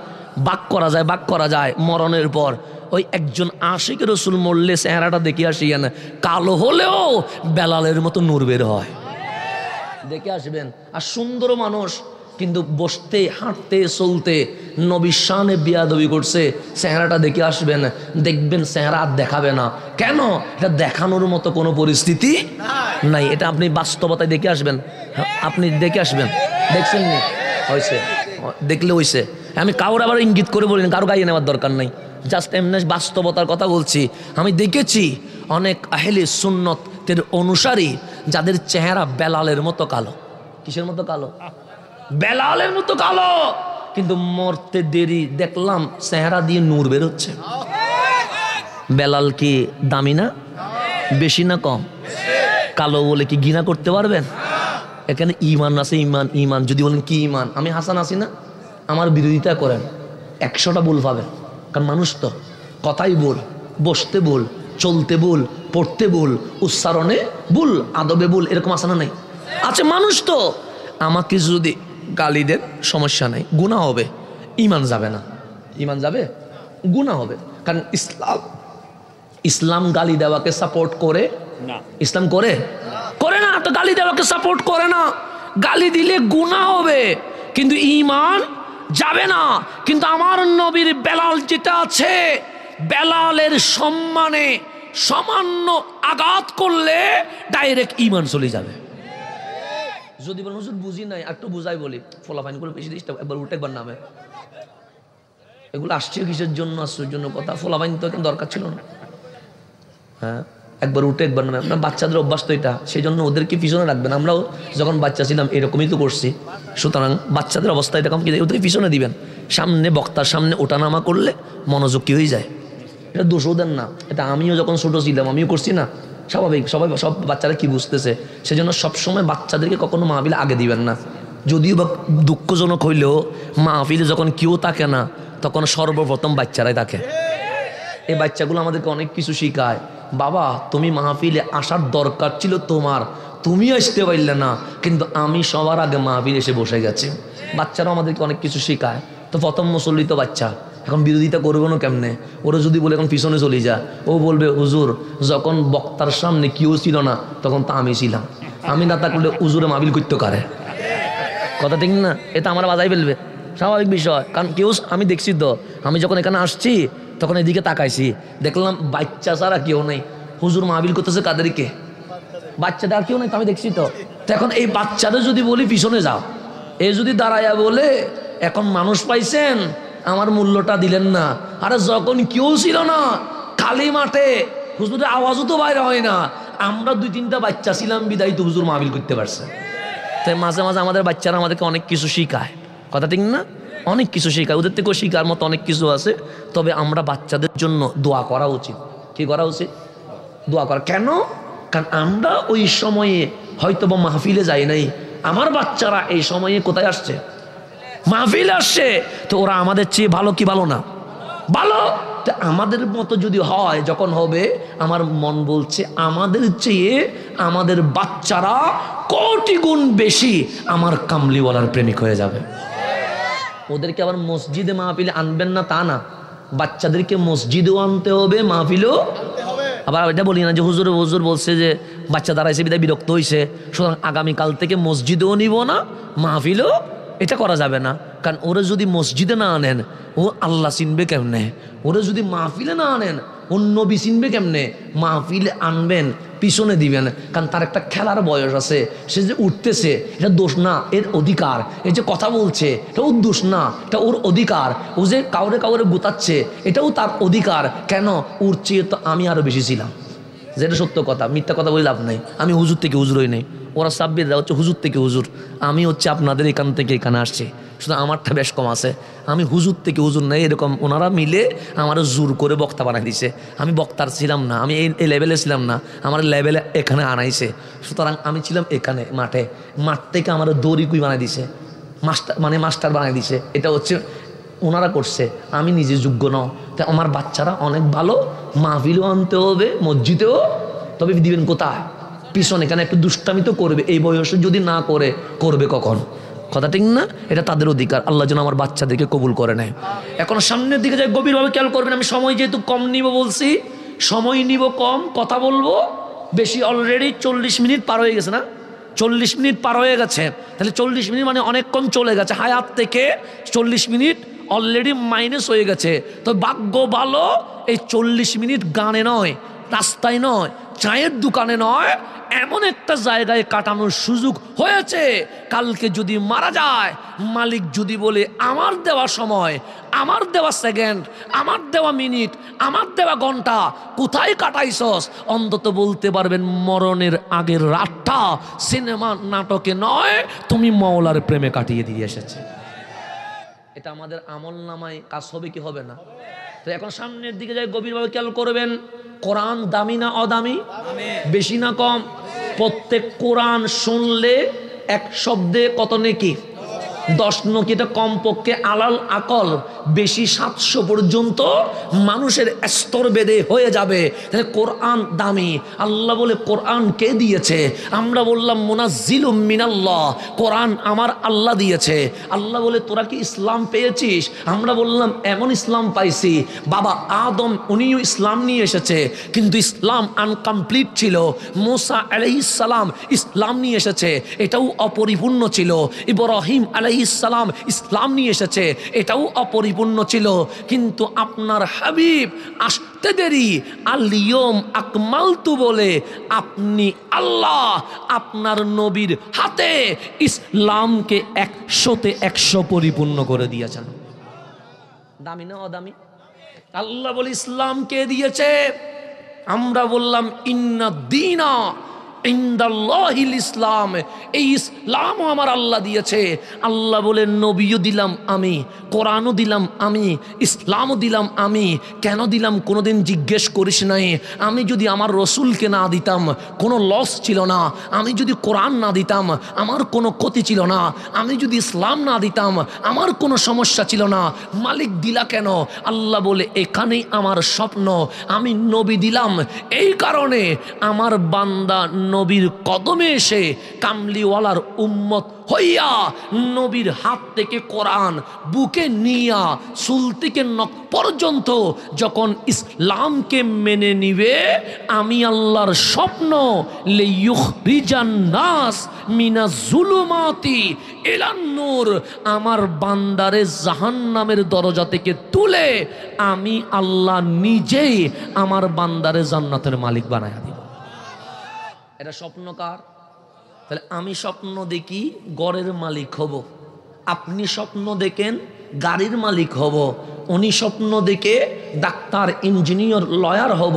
S1: বাক করা যায়। মরণের পর ওই একজন আশিক রসুল মরলে চেহারাটা দেখে আসিয়েন, কালো হলেও বেলালের মতো নূর বের হয়, দেখে আসবেন। আর সুন্দর মানুষ কিন্তু বসতে হাঁটতে চলতে নবীর শানে বিয়াদবি করছে, চেহারাটা দেখে আসবেন, দেখবেন চেহারা আর দেখাবে না। কেন? এটা দেখানোর মতো কোনো পরিস্থিতি নাই। এটা আপনি বাস্তবতায় দেখে আসবেন, আপনি দেখে আসবেন। দেখছেন নি? হয়েছে, দেখলে হয়েছে। আমি কারোর আবার ইঙ্গিত করে বলিনি, কারো গাইয়ে নেওয়ার দরকার নাই, জাস্ট এমনি বাস্তবতার কথা বলছি। আমি দেখেছি অনেক আহলে সুন্নতের অনুসারী যাদের চেহারা বেলালের মতো কালো। কিসের মতো কালো? বেলালের মতো কালো, কিন্তু মরতে দেরি দেখলাম চেহারা দিয়ে নূর বেরোচ্ছে। বেলাল কি দামি না? বেশি না কম? কালো বলে কি ঘৃণা করতে পারবেন? এখানে ইমান আছে, ইমান। যদি বলেন কি ইমান, আমি হাসান আছি না, আমার বিরোধিতা করেন, 100টা ভুল পাবেন, কারণ মানুষ তো কথাই ভুল, বসতে ভুল, চলতে ভুল, পড়তে ভুল, উচ্চারণে ভুল, আদবে ভুল, এরকম আছে না নাই? আচ্ছা, মানুষ তো। আমাকে যদি গালি দেন সমস্যা নাই, গুনাহ হবে, ইমান যাবে না। ইমান যাবে, গুনাহ হবে। কারণ ইসলাম গালি দেওয়াকে সাপোর্ট করে না। ইসলাম করে না, তো গালি দেওয়াকে সাপোর্ট করে না। গালি দিলে গুনাহ হবে কিন্তু ঈমান যাবে না। কিন্তু আমার নবীর বেলাল যেটা আছে, বেলালের সম্মানে সামান্য আঘাত করলে ডাইরেক্ট ঈমান চলে যাবে। যদি বলেন হুজুর বুঝি নাই, একটু বুঝাই বলি, ফলাফাইন করে বেশি দিস, একবার উঠে একবার নামে, এগুলো আসছে কিসের জন্য? আসছে জন্য কথা। ফলাফাইন তো এখন দরকার ছিল না। হ্যাঁ, একবার উঠে একবার নামে। আপনার বাচ্চাদের অভ্যাস তো এটা, সেই জন্য ওদেরকে পিছনে রাখবেন। আমরাও যখন বাচ্চা ছিলাম এরকমই তো করছি। সুতরাং বাচ্চাদের অবস্থা এরকম, কি ওদেরকে পিছনে দিবেন। সামনে বক্তার সামনে ওঠানামা করলে মনোযোগ কি হয়ে যায়। এটা দোষও দেন না, এটা আমিও যখন ছোট ছিলাম আমিও করছি না, স্বাভাবিক। সব বাচ্চারা কি বুঝতেছে, সেজন্য সবসময় বাচ্চাদেরকে কখনো মাহফিলে আগে দিবেন না। যদিও বা দুঃখজনক হইলেও মাহফিলে যখন কেউ থাকে না তখন সর্বপ্রথম বাচ্চারাই থাকে। এই বাচ্চাগুলো আমাদেরকে অনেক কিছু শিখায়। বাবা, তুমি মাহফিলে আসার দরকার ছিল তোমার, তুমি আসতে পারলে না, কিন্তু আমি সবার আগে মাহফিলে এসে বসে গেছি। বাচ্চারাও আমাদেরকে অনেক কিছু শিখায়। তো প্রথম মুসল্লি তো বাচ্চা, এখন বিরোধিতা করবো না কেমনে? ওরা যদি বলে এখন পিছনে চলে যা, ও বলবে হুজুর যখন বক্তার সামনে কেউ ছিল না তখন তো আমি ছিলাম, আমি না থাকলে হুজুরে মাহফিল করতে পারে। কথা ঠিক না? এটা আমার বাজাই ফেলবে, স্বাভাবিক বিষয়। কারণ কেউ, আমি দেখছি তো, আমি যখন এখানে আসছি তখন এদিকে তাকাইছি, দেখলাম বাচ্চা ছাড়া কেউ নেই। হুজুর মাহফিল করতেছে কাদেরকে? বাচ্চাদের, আর কেউ নেই। তো আমি দেখছি তো। এখন এই বাচ্চাদের যদি বলি পিছনে যাও, এ যদি দাঁড়াইয়া বলে এখন মানুষ পাইছেন, আমার মূল্যটা দিলেন না। আরে যখন কেউ ছিল না, খালি মাঠে, হুজুরের আওয়াজও তো বাইরে হয় না, আমরা 2-3টা বাচ্চা ছিলাম বিদায় তো হুজুর মাহফিল করতে পারছে। তাই মাঝে মাঝে আমাদের বাচ্চারা আমাদেরকে অনেক কিছু শিখায়। কথা ঠিক না? অনেক কিছু শেখায়, ওদের থেকেও শেখার মতো অনেক কিছু আছে। তবে আমরা বাচ্চাদের জন্য দোয়া করা উচিত। কি করা উচিত? দোয়া করা। কেন? কারণ আমরা ওই সময়ে হয়তো বা মাহফিলে যাই নাই, আমার বাচ্চারা এই সময়ে কোথায় আসছে? মাহফিলে আসছে। তো ওরা আমাদের চেয়ে ভালো কি ভালো না? ভালো। তো আমাদের মতো যদি হয়, যখন হবে, আমার মন বলছে আমাদের চেয়ে আমাদের বাচ্চারা কোটি গুণ বেশি আমার কামলিওয়ালার প্রেমিক হয়ে যাবে। ওদেরকে আবার মসজিদে মাহফিলে আনবেন না তা না, বাচ্চাদেরকে মসজিদেও আনতে হবে, মাহফিলেও। আবার এটা বলি না যে হুজুর বলছে যে বাচ্চা দাঁড়াইছে বিদায় বিরক্ত হয়েছে, সুতরাং আগামীকাল থেকে মসজিদেও নিব না, মাহফিলেও। এটা করা যাবে না। কারণ ওরা যদি মসজিদে না আনেন, ও আল্লাহ চিনবে কেমনে? ওরা যদি মাহফিলে না আনেন, ও নবী চিনবে কেমনে? মাহফিলে আনবেন, পিছনে দিবেন। কারণ তার একটা খেলার বয়স আছে, সে যে উঠতেছে এটা দোষ না, এর অধিকার। এই যে কথা বলছে এটা ওর দোষ না, এটা ওর অধিকার। ও যে কাউরে গুতাচ্ছে এটাও তার অধিকার। কেন? ওর চেয়ে তো আমি আরো বেশি ছিলাম। যেটা সত্য কথা, মিথ্যা কথা বলে লাভ নাই। আমি হুজুর থেকে হুজুর হই নাই, ওরা সাব্বিররা হচ্ছে হুজুর থেকে হুজুর। আমি হচ্ছে আপনাদের এখান থেকে এখানে আসছি, শুধু আমারটা বেশ কম আছে। আমি হুজুর থেকে হুজুর নাই, এরকম ওনারা মিলে আমার জোর করে বক্তা বানাই দিছে। আমি বক্তার ছিলাম না, আমি এই লেভেলে ছিলাম না, আমার লেভেলে এখানে আনাইছে। সুতরাং আমি ছিলাম এখানে মাঠে, মাঠ থেকে আমার দড়ি কুই বানাই দিছে, মাস্টার বানাই দিছে। এটা হচ্ছে ওনারা করছে, আমি নিজে যোগ্য নও। তাই আমার বাচ্চারা অনেক ভালো, মাহফিলও আনতে হবে, মসজিদেও। তবে দিবেন কোথায়? পিছনে। এখানে একটু দুষ্টামি তো করবে, এই বয়সে যদি না করে, করবে কখন? কথা ঠিক না? এটা তাদের অধিকার। আল্লাহ যেন আমার বাচ্চাদেরকে কবুল করে নেয়। এখন সামনের দিকে যাই, গভীরভাবে খেয়াল করবেন। আমি সময় যেহেতু কম নিব বলছি, সময় নিব কম, কথা বলবো বেশি। অলরেডি 40 মিনিট পার হয়ে গেছে না? 40 মিনিট পার হয়ে গেছে। তাহলে 40 মিনিট মানে অনেকক্ষণ চলে গেছে। হায়াত থেকে 40 মিনিট অলরেডি মাইনাস হয়ে গেছে। তো ভাগ্য ভালো, এই 40 মিনিট গানে নয়, রাস্তায় নয়, চায়ের দোকানে নয়, এমন একটা জায়গায় কাটানোর সুযোগ হয়েছে। কালকে যদি মারা যায়, মালিক যদি বলে আমার দেওয়া সময়, আমার দেওয়া সেকেন্ড, আমার দেওয়া মিনিট, আমার দেওয়া ঘন্টা কোথায় কাটাইছস, অন্তত বলতে পারবেন মরণের আগের রাতটা সিনেমা নাটকে নয়, তুমি মওলার প্রেমে কাটিয়ে দিয়ে এসেছে। এটা আমাদের আমল নামায় কাজ হবে কি হবে না? তো এখন সামনের দিকে যাই, গভীরভাবে খেয়াল করবেন। কোরআন দামি না অদামি? বেশি না কম? প্রত্যেক কোরআন শুনলে এক শব্দে কত নেকি? 10 নকিটা কমপক্ষে আলাল আকল বেশি 700 পর্যন্ত মানুষের স্তর বেদে হয়ে যাবে। তাহলে কোরআন দামি। আল্লাহ বলে কোরআন কে দিয়েছে? আমরা বললাম মুনাজ্জিলুম মিনাল্লাহ, কোরআন আমার আল্লাহ দিয়েছে। আল্লাহ বলে তোরা কি ইসলাম পেয়েছিস? আমরা বললাম এমন ইসলাম পাইছি, বাবা আদম উনিও ইসলাম নিয়ে এসেছে, কিন্তু ইসলাম আনকমপ্লিট ছিল। মুসা আলাইহিস সালাম ইসলাম নিয়ে এসেছে, এটাও অপরিপূর্ণ ছিল। ইব্রাহিম আলাইহিস সালাম ইসলাম নিয়ে এসেছে, এটাও অপরিপূর্ণ ছিল। কিন্তু আপনার হাবিব আসতে দেরি, আল-ইয়ুম আকমালতু বলে আপনি আল্লাহ আপনার নবীর হাতে ইসলামকে 100তে 100 পরিপূর্ণ করে দিয়েছেন। দামি না অদামি? আল্লাহ বলে ইসলাম কে দিয়েছে? আমরা বললাম ইন্না দীনা ইনদাল্লাহিল ইসলাম, এই ইসলামও আমার আল্লাহ দিয়েছে। আল্লাহ বলে নবীও দিলাম আমি, কোরআনও দিলাম আমি, ইসলামও দিলাম আমি। কেন দিলাম কোনোদিন জিজ্ঞেস করিস নাই। আমি যদি আমার রসুলকে না দিতাম কোনো লস ছিল না, আমি যদি কোরআন না দিতাম আমার কোনো ক্ষতি ছিল না, আমি যদি ইসলাম না দিতাম আমার কোনো সমস্যা ছিল না। মালিক দিলা কেন? আল্লাহ বলে এখানেই আমার স্বপ্ন। আমি নবী দিলাম এই কারণে আমার বান্দা নবীর কদমে এসে কামলিওয়ালার উম্মত হইয়া নবীর হাত থেকে কোরআন বুকে নিয়া চুল থেকে নখ পর্যন্ত যখন ইসলামকে মেনে নিবে, আমি আল্লাহর স্বপ্ন লিয়ুখরিজান নাস মিনাজ জুলুমাতি ইলান নূর, আমার বান্দারে জাহান্নামের দরজা থেকে তুলে আমি আল্লাহ নিজেই আমার বান্দারে জান্নাতের মালিক বানায়া দিব। এটা স্বপ্ন কার? তাহলে আমি স্বপ্ন দেখি ঘরের মালিক হব, আপনি স্বপ্ন দেখেন গাড়ির মালিক হব, উনি স্বপ্ন দেখে ডাক্তার ইঞ্জিনিয়ার লয়ার হব,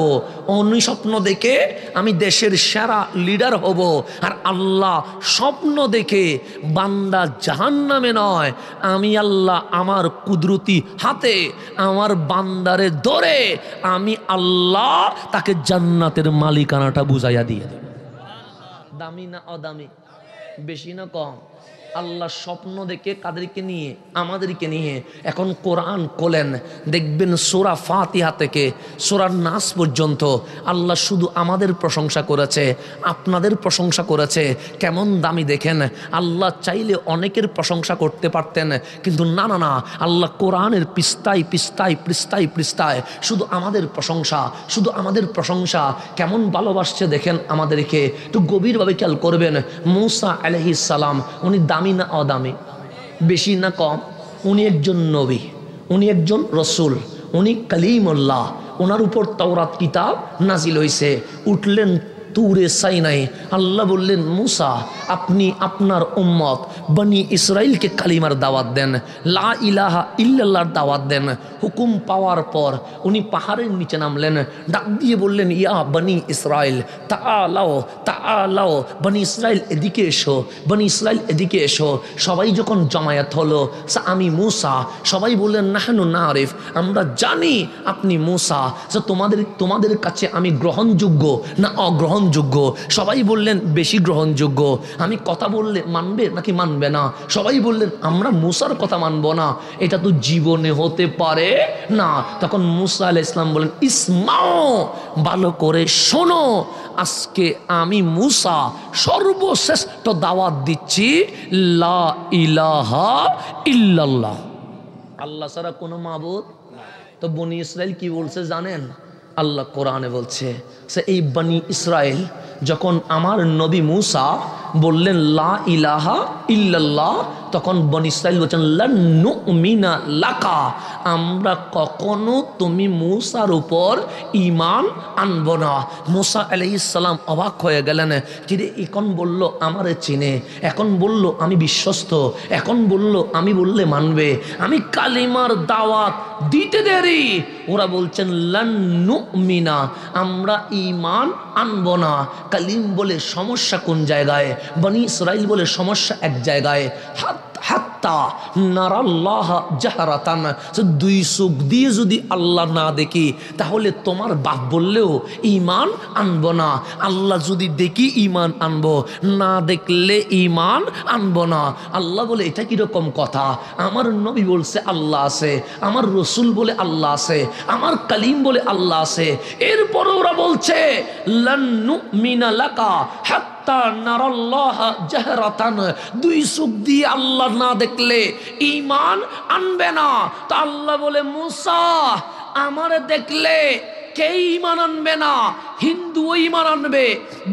S1: উনি স্বপ্ন দেখে আমি দেশের সেরা লিডার হব। আর আল্লাহ স্বপ্ন দেখে বান্দা জাহান্নামে নয়, আমি আল্লাহ আমার কুদরতি হাতে আমার বান্দারে ধরে আমি আল্লাহ তাকে জান্নাতের মালিকানাটা বুঝাইয়া দিয়ে দেব। দামি না অদামি? বেশি না কম? আল্লাহ স্বপ্ন দেখে কাদেরকে নিয়ে? আমাদেরকে নিয়ে। এখন কোরআন খোলেন, দেখবেন সূরা ফাতিহা থেকে সূরা নাস পর্যন্ত আল্লাহ শুধু আমাদের প্রশংসা করেছে, আপনাদের প্রশংসা করেছে। কেমন দামি দেখেন! আল্লাহ চাইলে অনেকের প্রশংসা করতে পারতেন, কিন্তু না না না, আল্লাহ কোরআনের পৃষ্ঠায় পৃষ্ঠায় পৃষ্ঠায় পৃষ্ঠায় শুধু আমাদের প্রশংসা, শুধু আমাদের প্রশংসা। কেমন ভালোবাসছে দেখেন আমাদেরকে, একটু গভীরভাবে খেয়াল করবেন। মূসা আলাইহিস সালাম উনি দামি না অদামি? বেশি না কম? উনি একজন নবী, উনি একজন রসুল, উনি কালিমুল্লাহ, ওনার উপর তাওরাত কিতাব নাজিল হইছে। উঠলেন তুরে সাইনাই, আল্লাহ বললেন মূসা আপনি আপনার উম্মত বনি ইসরাইলকে কালিমার দাওয়াত দেন, লা ইলাহা ইল্লাল্লাহর দাওয়াত দেন। হুকুম পাওয়ার পর উনি পাহাড়ের নিচে নামলেন, ডাক দিয়ে বললেন ইয়া বনি ইসরাইল তাআলাও তাআলাও, বনি ইসরাইল এদিকে এসো, বনি ইসরাইল এদিকে এসো। সবাই যখন জমায়েত হলো, আমি মূসা, সবাই বললেন নাহনু নারিফ, আমরা জানি আপনি মূসা, তোমাদের কাছে আমি গ্রহণযোগ্য না অগ্রহণযোগ্য? সবাই বললেন বেশি গ্রহণযোগ্য। আমি কথা বললে মানবে নাকি মানবে না? সবাই বললেন আমরা মূসার কথা মানবো না, এটা তো জীবনে হতে পারে না। তখন মূসা আলাইহিস সালাম বলেন ইসমাও, ভালো করে শোনো, আজকে আমি মূসা সর্বশ্রেষ্ঠ দাওয়াত দিচ্ছি লা ইলাহা ইল্লাল্লাহ, আল্লাহ ছাড়া কোনো মাবুদ। তো বনি ইসরাইল কি বলছে জানেন? আল্লাহ কোরআনে বলছে এই বনি ইসরাইল যখন আমার নবী মূসা বললেন লা ইলাহা ইল্লাল্লাহ, তখন বনি ইসরাইল বলছেন লান নুমিনা লাকা, আমরা কখনো তুমি মূসার উপর ঈমান আনব না। মূসা আলাইহিস সালাম অবাক হয়ে গেলেন, যে এখন বলল আমারে চিনে, এখন বলল আমি বিশ্বস্ত, এখন বলল আমি বললে মানবে, আমি কালিমার দাওয়াত দিতে দেরি, ওরা বলছেন লান নুমিনা, আমরা ঈমান আনব না। কালিম বলে সমস্যা কোন জায়গায়? বনি ইসরাইল বলে সমস্যা এক জায়গায়, হাত হাত্তা নারাল্লাহ জাহরাতান, দুই চোখ দিয়ে যদি আল্লাহ না দেখি তাহলে তোমার বাপ বললেও ঈমান আনবো না। আল্লাহ যদি দেখি ঈমান আনবো, না দেখলে ঈমান আনবো না। আল্লাহ বলে এটা কিরকম কথা? আমার নবী বলছে আল্লাহ আছে, আমার রসুল বলে আল্লাহ আছে, আমার কালিম বলে আল্লাহ আছে, এরপর ওরা বলছে লান নুমিনা লাকা হাত্তা নারাল্লাহ জাহরাতান, দুই চোখ দিয়ে আল্লাহ না দেখলে ঈমান আনবে না। তো আল্লাহ বলে মুসা আমারে দেখলে কে ঈমান আনবে না? হিন্দুও ঈমান আনবে,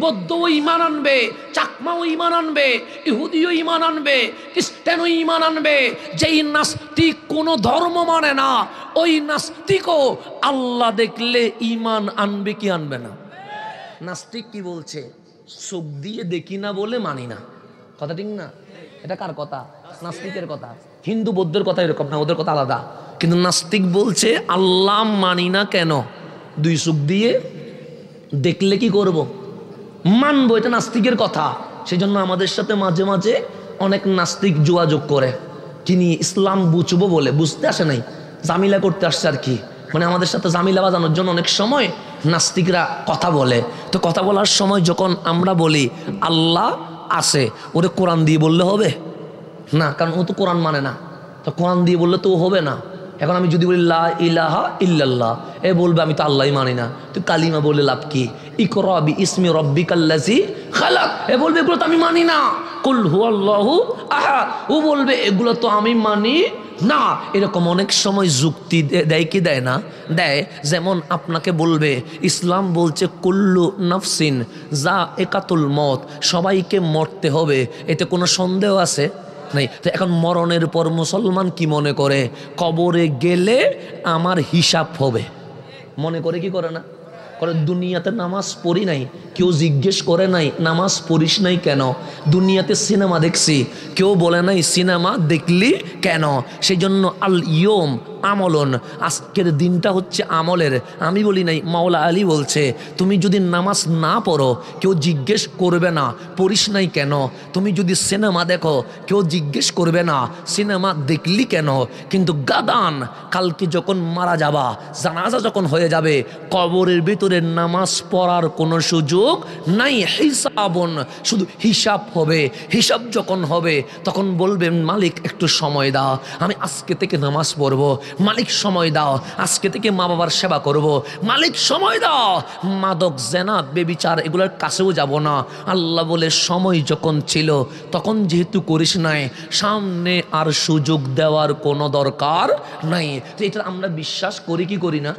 S1: বৌদ্ধও ঈমান আনবে, চাকমাও ঈমান আনবে, ইহুদিও ঈমান আনবে, খ্রিস্টানও ঈমান আনবে। যেই নাস্তিক কোনো ধর্ম মানে না, ওই নাস্তিকও আল্লাহ দেখলে ঈমান আনবে কি আনবে না? নাস্তিক কি বলছে? চোখ দিয়ে দেখি না বলে মানি না। কথা ঠিক না? এটা কার কথা? নাস্তিকের কথা। হিন্দু বৌদ্ধের কথা এরকম না, ওদের কথা আলাদা। কিন্তু নাস্তিক বলছে আল্লাহ মানি না কেন? দুই চোখ দিয়ে দেখলে কি করব? মানবো। এটা নাস্তিকের কথা। সেই জন্য আমাদের সাথে মাঝে মাঝে অনেক নাস্তিক যোগাযোগ করে, তিনি ইসলাম বুঝবো বলে, বুঝতে আসে নাই, জামিলা করতে আসছে আর কি। মানে আমাদের সাথে জামিলা বাজানোর জন্য অনেক সময় নাস্তিকরা কথা বলে। তো কথা বলার সময় যখন আমরা বলি আল্লাহ আছে, ওরে কোরআন দিয়ে বললে হবে না, কারণ ও তো কোরআন মানে না। তো কোরআন দিয়ে বললে তো হবে না। এখন আমি যদি বলি লা ইলাহা ইল্লাল্লাহ, এ বলবে আমি তো আল্লাহই মানি না। তুই কালিমা বলে লাভ কি? ইকরা বি ইসমি রাব্বিকাল্লাযী খালাক, এ বলবে এগুলো তো আমি মানি না। কুল হুয়াল্লাহু আহাদ, ও বলবে এগুলো তো আমি মানি না। এরকম অনেক সময় যুক্তি দেয় কি দেয় না? দেয়। যেমন আপনাকে বলবে ইসলাম বলছে কুল্লু নাফসিন যা একাতুল মত, সবাইকে মরতে হবে, এতে কোনো সন্দেহ আছে? নেই। তো এখন মরণের পর মুসলমান কি মনে করে? কবরে গেলে আমার হিসাব হবে মনে করে। কি করে না? করে। দুনিয়াতে নামাজ পড়ি নাই, কেউ জিজ্ঞেস করে নাই নামাজ পড়িস নাই কেন? দুনিয়াতে সিনেমা দেখছি, কেউ বলে নাই সিনেমা দেখলি কেন? সেই জন্য আল ইয়ম আমলন, আজকের দিনটা হচ্ছে আমলের। আমি বলি নাই, মাওলা আলী বলছে তুমি যদি নামাজ না পড়ো কেউ জিজ্ঞেস করবে না পড়িস নাই কেন। তুমি যদি সিনেমা দেখো কেউ জিজ্ঞেস করবে না সিনেমা দেখলি কেন। কিন্তু গাদান কালকে যখন মারা যাবা, জানাজা যখন হয়ে যাবে, কবরের ভিতরে নামাজ পড়ার কোনো সুযোগ নাই। হিসাবন, শুধু হিসাব হবে। হিসাব যখন হবে তখন বলবেন মালিক একটু সময় দাও, আমি আজকে থেকে নামাজ পড়বো। মালিক সময় দাও, আজকে থেকে মা বাবার সেবা করব। মালিক সময় দাও, মাদক জেনা বেবিচার এগুলোর কাছেও যাব না। আল্লাহ বলে সময় যখন ছিল তখন যেহেতু করিস নাই, সামনে আর সুযোগ দেওয়ার কোনো দরকার নাই। তো এটা আমরা বিশ্বাস করি কি করি না?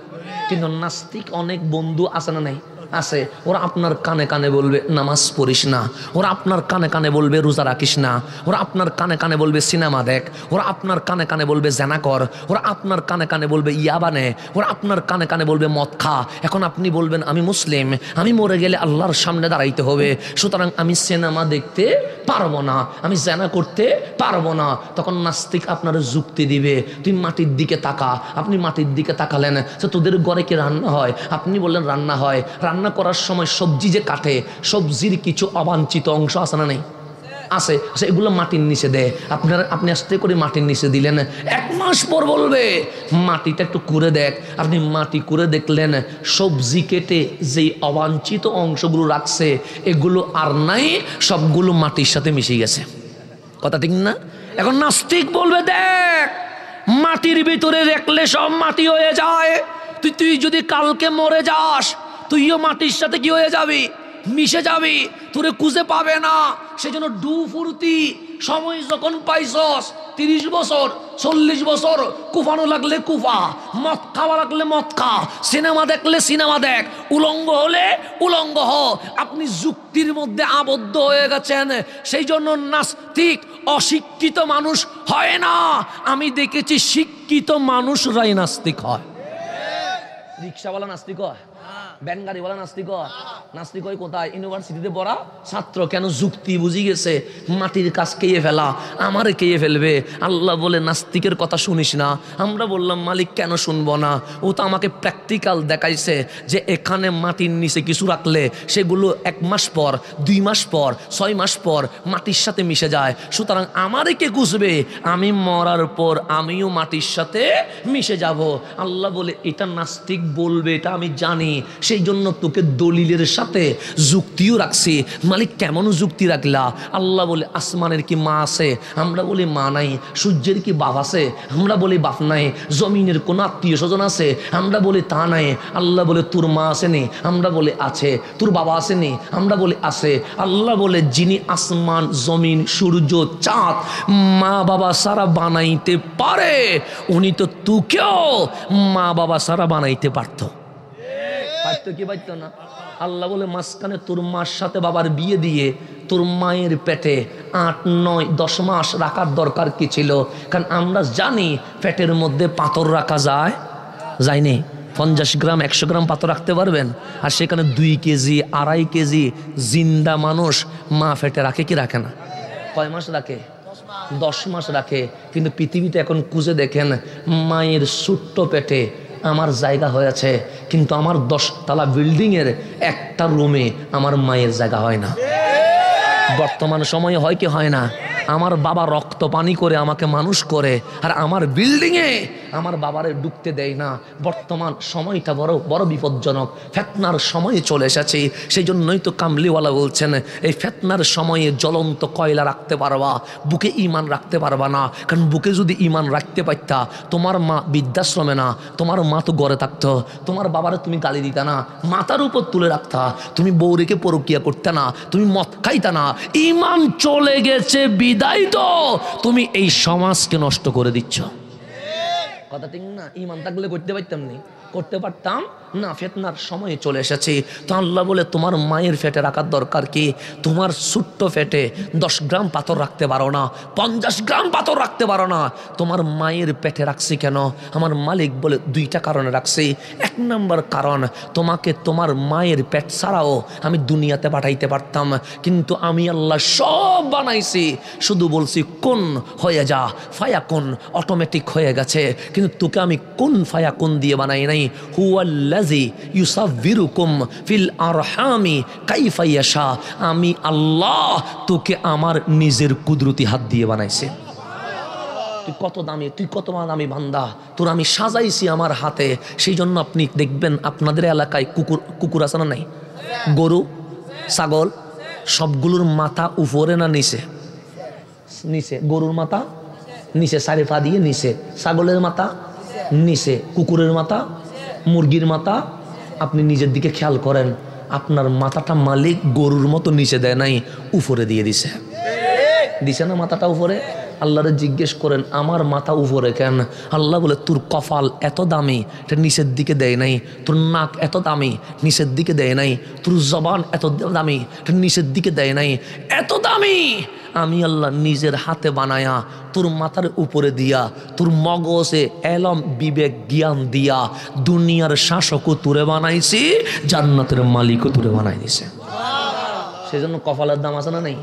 S1: কিন্তু নাস্তিক অনেক বন্ধু আছে না? নাই আছে। ওরা আপনার কানে কানে বলবে নামাজ পড়িস না, ওরা আপনার কানে কানে বলবে রোজা রাখিস না, ওরা আপনার কানে কানে বলবে সিনেমা দেখ, ওরা আপনার কানে কানে বলবে জেনা কর, ওরা আপনার কানে কানে বলবে ইয়াবা নে, ওরা আপনার কানে কানে বলবে মদ খা। এখন আপনি বলবেন আমি মুসলিম, আমি মরে গেলে আল্লাহর সামনে দাঁড়াইতে হবে, সুতরাং আমি সিনেমা দেখতে পারবো না, আমি জেনা করতে পারবো না। তখন নাস্তিক আপনার যুক্তি দিবে তুই মাটির দিকে তাকা। আপনি মাটির দিকে তাকালেন, তো তোদের ঘরে কি রান্না হয়? আপনি বললেন রান্না হয়। রান্না করার সময় সবজি যে কাটে, সবজির কিছু অবাঞ্ছিত অংশ আছে না? নেই আছে। এগুলো মাটির নিচে দেয়। আপনি আস্তে করে মাটির নিচে দিলেন, এক মাস পর বলবে মাটিটা একটু কুড়ে দেখ। আপনি মাটি কুড়ে দেখলেন সবজি কেটে যেই অবাঞ্ছিত অংশগুলো রাখছে এগুলো আর নাই, সবগুলো মাটির সাথে মিশে গেছে। কথা ঠিক না? এখন নাস্তিক বলবে দেখ মাটির ভিতরে রাখলে সব মাটি হয়ে যায়। তুই যদি কালকে মরে যাস তুইও মাটির সাথে কি হয়ে যাবি? মিশে যাবি, তোরে খুঁজে পাবে না। সেজন্য ডু ফুর্তি সময় যখন পাইছস 30 বছর 40 বছর, কুফানো লাগলে কুফা, মদ খাওয়া লাগলে মদ খা, সিনেমা দেখলে সিনেমা দেখ, উলঙ্গ হলে উলঙ্গ হ। আপনি যুক্তির মধ্যে আবদ্ধ হয়ে গেছেন। সেই জন্য নাস্তিক অশিক্ষিত মানুষ হয় না। আমি দেখেছি শিক্ষিত মানুষরাই নাস্তিক হয়। রিক্সাওয়ালা নাস্তিক হয়, ব্যান গাড়ি বলা নাস্তিক হয়? নাস্তিক হয় কোথায়? ইউনিভার্সিটিতে পড়া ছাত্র। কেন? যুক্তি বুঝি গেছে মাটির কাজ কেয়ে ফেলা আমারে কেয়ে ফেলবে। আল্লাহ বলে নাস্তিকের কথা শুনিস না। আমরা বললাম মালিক কেন শুনবো না? ও তো আমাকে প্র্যাকটিক্যাল দেখাইছে যে এখানে মাটির নিচে কিছু রাখলে সেগুলো 1 মাস পর, 2 মাস পর, 6 মাস পর মাটির সাথে মিশে যায়। সুতরাং আমারে কে গুছবে? আমি মরার পর আমিও মাটির সাথে মিশে যাব। আল্লাহ বলে এটা নাস্তিক বলবে, এটা আমি জানি, সেই জন্য তোকে দলিলের সাথে যুক্তিও রাখছি। মালিক কেমন যুক্তি রাখলা? আল্লাহ বলে আসমানের কি মা আছে? আমরা বলি মা নাই। সূর্যের কি বাপ আছে? আমরা বলি বাপ নাই। জমিনের কোন আত্মীয় স্বজন আছে? আমরা বলি তা নাই। আল্লাহ বলে তোর মা আসেনি? আমরা বলি আছে। তোর বাবা আসেনি? আমরা বলি আছে। আল্লাহ বলে যিনি আসমান, জমিন, সূর্য, চাঁদ মা বাবা সারা বানাইতে পারে, উনি তো তোকেও মা বাবা সারা বানাইতে পারতো। পারতো কি পারতো না? আল্লাহ বলে মাঝখানে তোর মার সাথে বাবার বিয়ে দিয়ে তোর মায়ের পেটে 8, 9, 10 মাস রাখার দরকার কি ছিল? কারণ আমরা জানি পেটের মধ্যে পাথর রাখা যায়, যায়নি। 50 গ্রাম 100 গ্রাম পাথর রাখতে পারবেন? আর সেখানে 2 কেজি 2.5 কেজি জিন্দা মানুষ মা পেটে রাখে কি রাখে না? কয় মাস রাখে? 10 মাস রাখে। কিন্তু পৃথিবীতে এখন খুঁজে দেখেন, মায়ের ছোট্ট পেটে আমার জায়গা হয়েছে, কিন্তু আমার 10 তলা বিল্ডিংয়ের একটা রুমে আমার মায়ের জায়গা হয় না। বর্তমান সময়ে হয় কি হয় না? আমার বাবা রক্ত পানি করে আমাকে মানুষ করে, আর আমার বিল্ডিংয়ে আমার বাবারে ঢুকতে দেয় না। বর্তমান সময়টা বড় বড় বিপজ্জনক। ফেতনার সময়ে চলে এসেছি। সেই জন্যই তো কামলিওয়ালা বলছেন, এই ফেতনার সময়ে জ্বলন্ত কয়লা রাখতে পারবা, বুকে ইমান রাখতে পারবা না। কারণ বুকে যদি ইমান রাখতে পারতা, তোমার মা বৃদ্ধাশ্রমে না, তোমার মা তো ঘরে থাকতো। তোমার বাবারে তুমি গালি দিতা না, মাথার উপর তুলে রাখতা। তুমি বউরেকে পরকিয়া করতে না, তুমি মদ খাইতা না। ইমান চলে গেছে বিদায় তো তুমি এই সমাজকে নষ্ট করে দিচ্ছ। কথা ঠিক না? ইমান থাকলে করতে পারতাম নি? করতে পারতাম না। ফেতনার সময়ে চলে এসেছি। তো আল্লাহ বলে তোমার মায়ের পেটে রাখার দরকার কি? তোমার ছোট্ট পেটে 10 গ্রাম পাথর রাখতে পারো না, 50 গ্রাম পাথর রাখতে পারো না। তোমার মায়ের পেটে রাখছি কেন? আমার মালিক বলে 2টা কারণে রাখছি। 1 নম্বর কারণ, তোমাকে তোমার মায়ের পেট ছাড়াও আমি দুনিয়াতে পাঠাইতে পারতাম, কিন্তু আমি আল্লাহ সব বানাইছি। শুধু বলছি কোন হয়ে যা, ফায়াকুন, অটোমেটিক হয়ে গেছে। কিন্তু তোকে আমি কোন ফায়াকুন দিয়ে বানাই নাই। হুয়াল্লাযী ইউসাব্বিরুকুম ফিল আরহামি কাইফা ইয়াশা। আমি আল্লাহ তোকে আমার নিজের কুদরতি হাত দিয়ে বানাইছি। তুই কত দামি, তুই কত দামি বান্দা, তোর আমি সাজাইছি আমার হাতে। সেই জন্য আপনি দেখবেন আপনাদের এলাকায় কুকুর আছে না নাই? গরু, ছাগল, সবগুলোর মাথা উপরে না নিচে? নিচে। গরুর মাথা নিচে, 4 পা দিয়ে নিচে। ছাগলের মাথা নিচে। কুকুরের মাথা, মুরগির মাথা। আপনি নিজের দিকে খেয়াল করেন, আপনার মাথাটা মালিক গরুর মতো নিচে দেয় নাই, উপরে দিয়ে দিছে। দিছে না মাথাটা উপরে? আল্লাহরে জিজ্ঞেস করেন আমার মাথা উপরে কেন? আল্লাহ বলে তোর কপাল এত দামি, এটা নিচের দিকে দেয় নাই। তোর নাক এত দামি, নিচের দিকে দেয় নাই। তোর জবান এত দামি, এটা নিচের দিকে দেয় নাই। এত দামি আমি আল্লাহ নিজের হাতে বানায়া তোর মাথার উপরে দিয়া, তোর মগজে এলম বিবেক জ্ঞান দিয়া দুনিয়ার শাসকও তুরে বানাইছি, জান্নাতের মালিকও তুরে বানাই দিছে। সেই জন্য কপালের দাম আছে না নেই?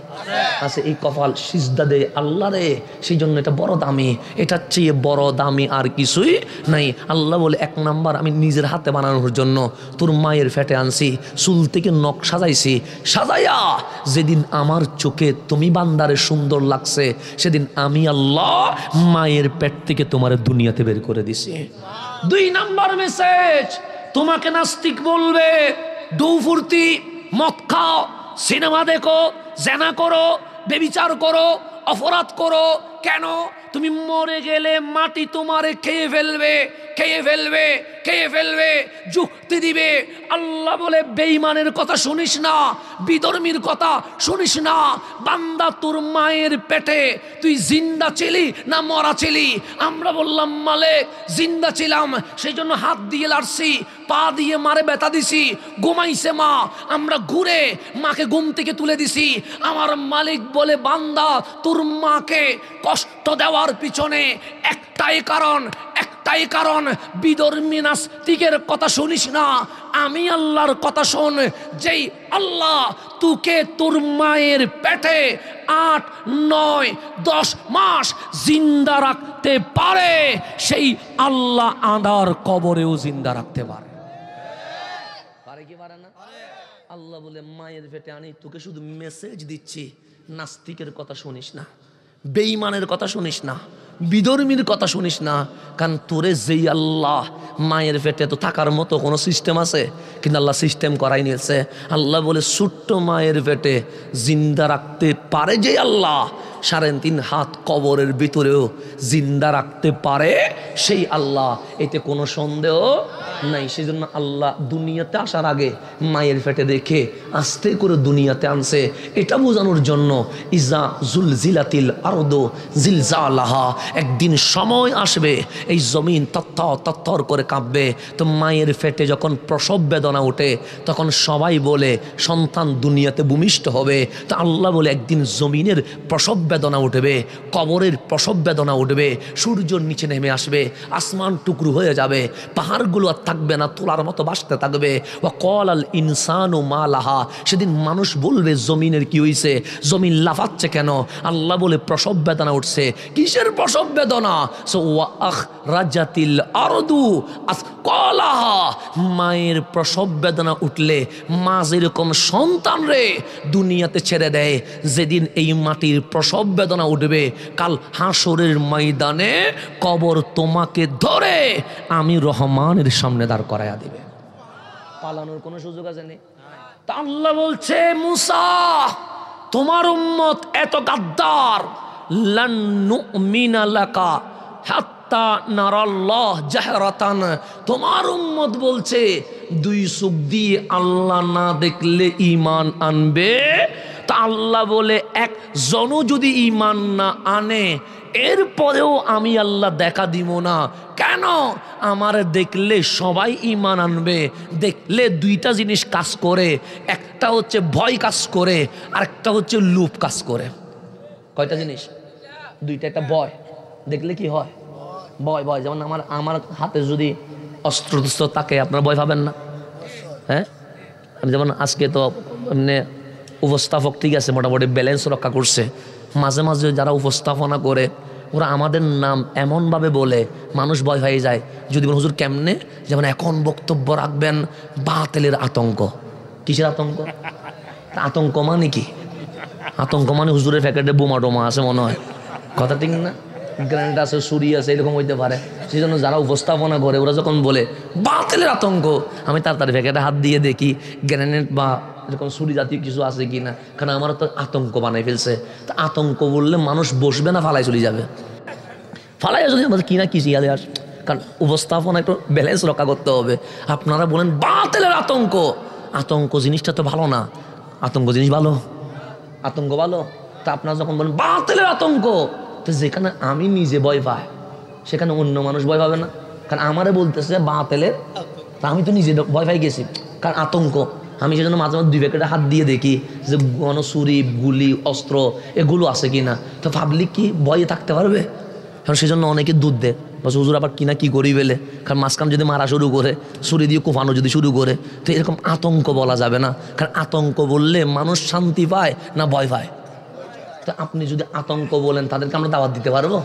S1: আছে। এই কপাল সিজদা দে আল্লাহ রে, সেই জন্য এটা বড় দামি। এটার চেয়ে বড় দামি আর কিছুই নাই। আল্লাহ বলে 1 নাম্বার আমি নিজের হাতে বানানোর জন্য তোর মায়ের ফেটে আনছি, চুল থেকে নখ সাজাইছি। সাজাইয়া যেদিন আমার চোখে তুমি বান্দারে সুন্দর লাগছে, সেদিন আমি আল্লাহ মায়ের পেট থেকে তোমার দুনিয়াতে বের করে দিছি। 2 নাম্বার মেসেজ, তোমাকে নাস্তিক বলবে, ডৌ ফুর্তি, মদ খাও, সিনেমা দেখো, জেনা করো, বেবিচার করো, অপরাধ করো। কেন? তুমি মরে গেলে মাটি তোমারে খেয়ে ফেলবে, খেয়ে ফেলবে, খেয়ে ফেলবে, যুক্তি দিবে। আল্লাহ বলে বেঈমানের কথা শুনিস না, বিধর্মীর কথা শুনিস না। বান্দা তোর মায়ের পেটে তুই জিন্দা ছিলি না মরা ছিলি? আমরা বললাম মালিক জিন্দা ছিলাম, সেই জন্য হাত দিয়ে লাড়ছি, পা দিয়ে মারে ব্যথা দিছি, ঘুমাইছে মা, আমরা ঘুরে মাকে ঘুম থেকে তুলে দিছি। আমার মালিক বলে বান্দা তোর মাকে কষ্ট দেওয়ার পিছনে একটাই কারণ, একটাই কারণ, বিধর্মী নাস্তিকের কথা শুনিস না, আমি আল্লাহর কথা শোন। যেই আল্লাহ তোকে তোর মায়ের পেটে 8, 9, 10 মাস জিন্দা রাখতে পারে, সেই আল্লাহ আদার কবরেও জিন্দা রাখতে পারে। পারে কি পারে না? আল্লাহ বলে মায়ের পেটে আনি তোকে শুধু মেসেজ দিচ্ছি, নাস্তিকের কথা শুনিস না, বেঈমানের কথা শুনিস না, বিধর্মীর কথা শুনিস না। কারণ তোরে যেই আল্লাহ মায়ের পেটে তো থাকার মতো কোনো সিস্টেম আছে? কিন্তু আল্লাহ সিস্টেম করাই নিয়েছে। আল্লাহ বলে ছোট্ট মায়ের পেটে জিন্দা রাখতে পারে যে আল্লাহ, 3.5 হাত কবরের ভিতরেও জিন্দা রাখতে পারে সেই আল্লাহ, এতে কোনো সন্দেহ নাই। সেই জন্য আল্লাহ দুনিয়াতে আসার আগে মায়ের পেটে রেখে আস্তে করে দুনিয়াতে আনছে, এটা বোঝানোর জন্য ইজা জুলজিলাতিল আরদু জিলজালাহা, একদিন সময় আসবে এই জমিন তত্তর করে কাঁপবে। তো মায়ের পেটে যখন প্রসব বেদনা ওঠে তখন সবাই বলে সন্তান দুনিয়াতে ভূমিষ্ঠ হবে। তো আল্লাহ বলে একদিন জমিনের প্রসব বেদনা উঠবে, কবরের প্রসব বেদনা উঠবে, সূর্যর নিচে নেমে আসবে, আসমান টুকরো হয়ে যাবে, পাহাড়গুলো আর থাকবে না, তোলার মতো ভাসতে থাকবে। ওয়া ক্বালাল ইনসানু মা লাহা, সেদিন মানুষ বলবে জমিনের কি হইছে, জমিন লাফাচ্ছে কেন? আল্লাহ বলে প্রসব বেদনা উঠছে। কিসের প্রসব বেদনা? সো ওয়া আখরাজাতিল আরদু আসকালাহা, মায়ের প্রসব বেদনা উঠলে মা যেরকম সন্তান রে দুনিয়াতে ছেড়ে দেয়, যেদিন এই মাটির প্রসব বেদনা উঠবে, কাল হাসরের ময়দানে কবর তোমাকে ধরে আমি রহমানের সামনে দাঁড় করাইয়া দিবে। পালানোর কোনো সুযোগ আছে নেই। তা আল্লাহ বলছে মুসা তোমার উম্মত এত গাদ্দার, লান নুমিনা লাকা হাত্তা নারাল্লাহ জাহরাতান, তোমার উম্মত বলছে 2 চোখ দিয়ে আল্লাহ না দেখলে ঈমান আনবে। তা আল্লাহ বলে একজনও যদি ঈমান না আনে এরপরেও আমি আল্লাহ দেখা দিব না। কেন? আমার দেখলে সবাই ঈমান আনবে। দেখলে 2টা জিনিস কাজ করে, একটা হচ্ছে ভয় কাজ করে, আর একটা হচ্ছে লোভ কাজ করে। কয়টা জিনিস? 2টা। একটা ভয়, দেখলে কি হয়? ভয়। যেমন আমার হাতে যদি অস্ত্র থাকে আপনারা ভয় পাবেন না? হ্যাঁ, আমি যেমন আজকে তো এমনি উপস্থাপক ঠিক আছে, মোটামুটি ব্যালেন্স রক্ষা করছে। মাঝে মাঝে যারা উপস্থাপনা করে ওরা আমাদের নাম এমনভাবে বলে মানুষ ভয় হয়ে যায়। যদি বলেন হুজুর কেমনে, যেমন এখন বক্তব্য রাখবেন বাতিলের আতঙ্ক। কিসের আতঙ্ক? আতঙ্ক মানে কি? আতঙ্ক মানে হুজুরের প্যাকেটে বোমা টোমা আছে মনে হয়, কথা ঠিক না? গ্রেনেড আছে, ছুরি আছে, এরকম হইতে পারে। সেই জন্য যারা উপস্থাপনা করে ওরা যখন বলে বাতিলের আতঙ্ক, আমি তাড়াতাড়ি প্যাকেটে হাত দিয়ে দেখি গ্রেনেড বা এরকম ছুরি জাতীয় কিছু আছে কি না, কারণ আমার তো আতঙ্ক বানাই ফেলছে। তা আতঙ্ক বললে মানুষ বসবে না, ফালাই চলে যাবে। ফালাই যদি আমাদের কিনা কি শিয়ালে আস, কারণ উপস্থাপনা একটু ব্যালেন্স রক্ষা করতে হবে। আপনারা বলেন বাতিলের আতঙ্ক, আতঙ্ক জিনিসটা তো ভালো না। আতঙ্ক জিনিস ভালো? আতঙ্ক ভালো? তা আপনারা যখন বলেন বাতিলের আতঙ্ক, তো যেখানে আমি নিজে ভয় পাই সেখানে অন্য মানুষ ভয় পাবে না? কারণ আমারে বলতেছে বাতিলের, তা আমি তো নিজে ভয় পাই গেছি, কারণ আতঙ্ক। আমি সেজন্য মাঝে মাঝে 2 প্যাকেটে হাত দিয়ে দেখি যে গণছুরি, গুলি, অস্ত্র এগুলো আছে কিনা। তো পাবলিক কি ভয়ে থাকতে পারবে? কারণ সেজন্য অনেকে দুধ দেয়, বলছে হুজুর আবার কিনা কি করি বেলে, কারণ মাঝখান যদি মারা শুরু করে, ছুরি দিয়ে কোপানো যদি শুরু করে, তো এরকম আতঙ্ক বলা যাবে না। কারণ আতঙ্ক বললে মানুষ শান্তি পায় না ভয় পায়? তো আপনি যদি আতঙ্ক বলেন তাদেরকে আমরা দাওয়াত দিতে পারবো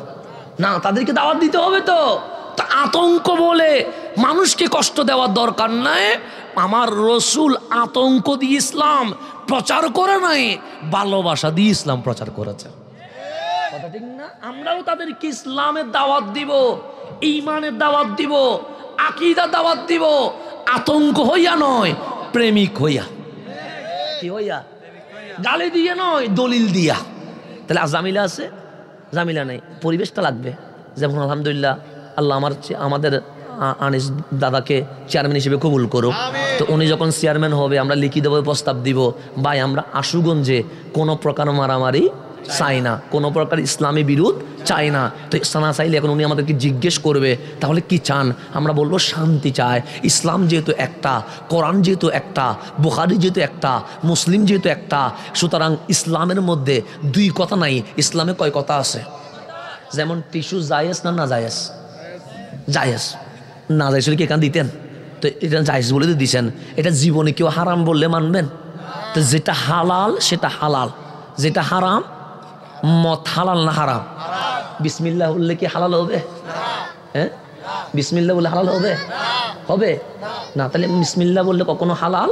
S1: না? তাদেরকে দাওয়াত দিতে হবে। তো আতঙ্ক বলে মানুষকে কষ্ট দেওয়ার দরকার নাই। আমার রসুল আতঙ্ক দিয়ে ইসলাম প্রচার করে নাই, ভালোবাসা দিয়ে ইসলাম প্রচার করেছে, কথা ঠিক না? আমরাও তাদেরকে ইসলামের দাওয়াত দিব, ঈমানের দাওয়াত দিব, আকীদার দাওয়াত দিব, আতঙ্ক হইয়া নয়, প্রেমিক হইয়া। কি হইয়া? গালি দিয়ে নয়, দলিল দিয়া। তাহলে জামিলা আছে? জামিলা নেই, পরিবেশটা লাগবে। যেমন আলহামদুলিল্লাহ আল্লাহ আমাদের আনিস দাদাকে চেয়ারম্যান হিসেবে কবুল করুক। তো উনি যখন চেয়ারম্যান হবে আমরা লিখিত প্রস্তাব দিব, ভাই আমরা আশুগঞ্জে কোনো প্রকার মারামারি চাই না, কোনো প্রকার ইসলামী বিরোধ চাই না। তো ইসলাম চাইলে এখন উনি আমাদেরকে জিজ্ঞেস করবে তাহলে কি চান? আমরা বলবো শান্তি চায়। ইসলাম যেহেতু একটা, কোরআন যেহেতু একটা, বুখারী যেহেতু একটা, মুসলিম যেহেতু একটা, সুতরাং ইসলামের মধ্যে 2 কথা নাই, ইসলামে কয় কথা আছে? যেমন টিস্যু জায়েজ না না জায়েজ? জায়েজ, না জায়েজ হলে কি এখানে দিতেন? তো এটা জায়েজ বলে তো দিছেন। এটা জীবনে কেউ হারাম বললে মানবেন? তো যেটা হালাল সেটা হালাল, যেটা হারাম, মদ হালাল না হারাম? বিসমিল্লাহ বললে কি হালাল হবে? হ্যাঁ, বিসমিল্লাহ বললে হালাল হবে? হবে না। তাহলে বিসমিল্লাহ বললে কখনো হালাল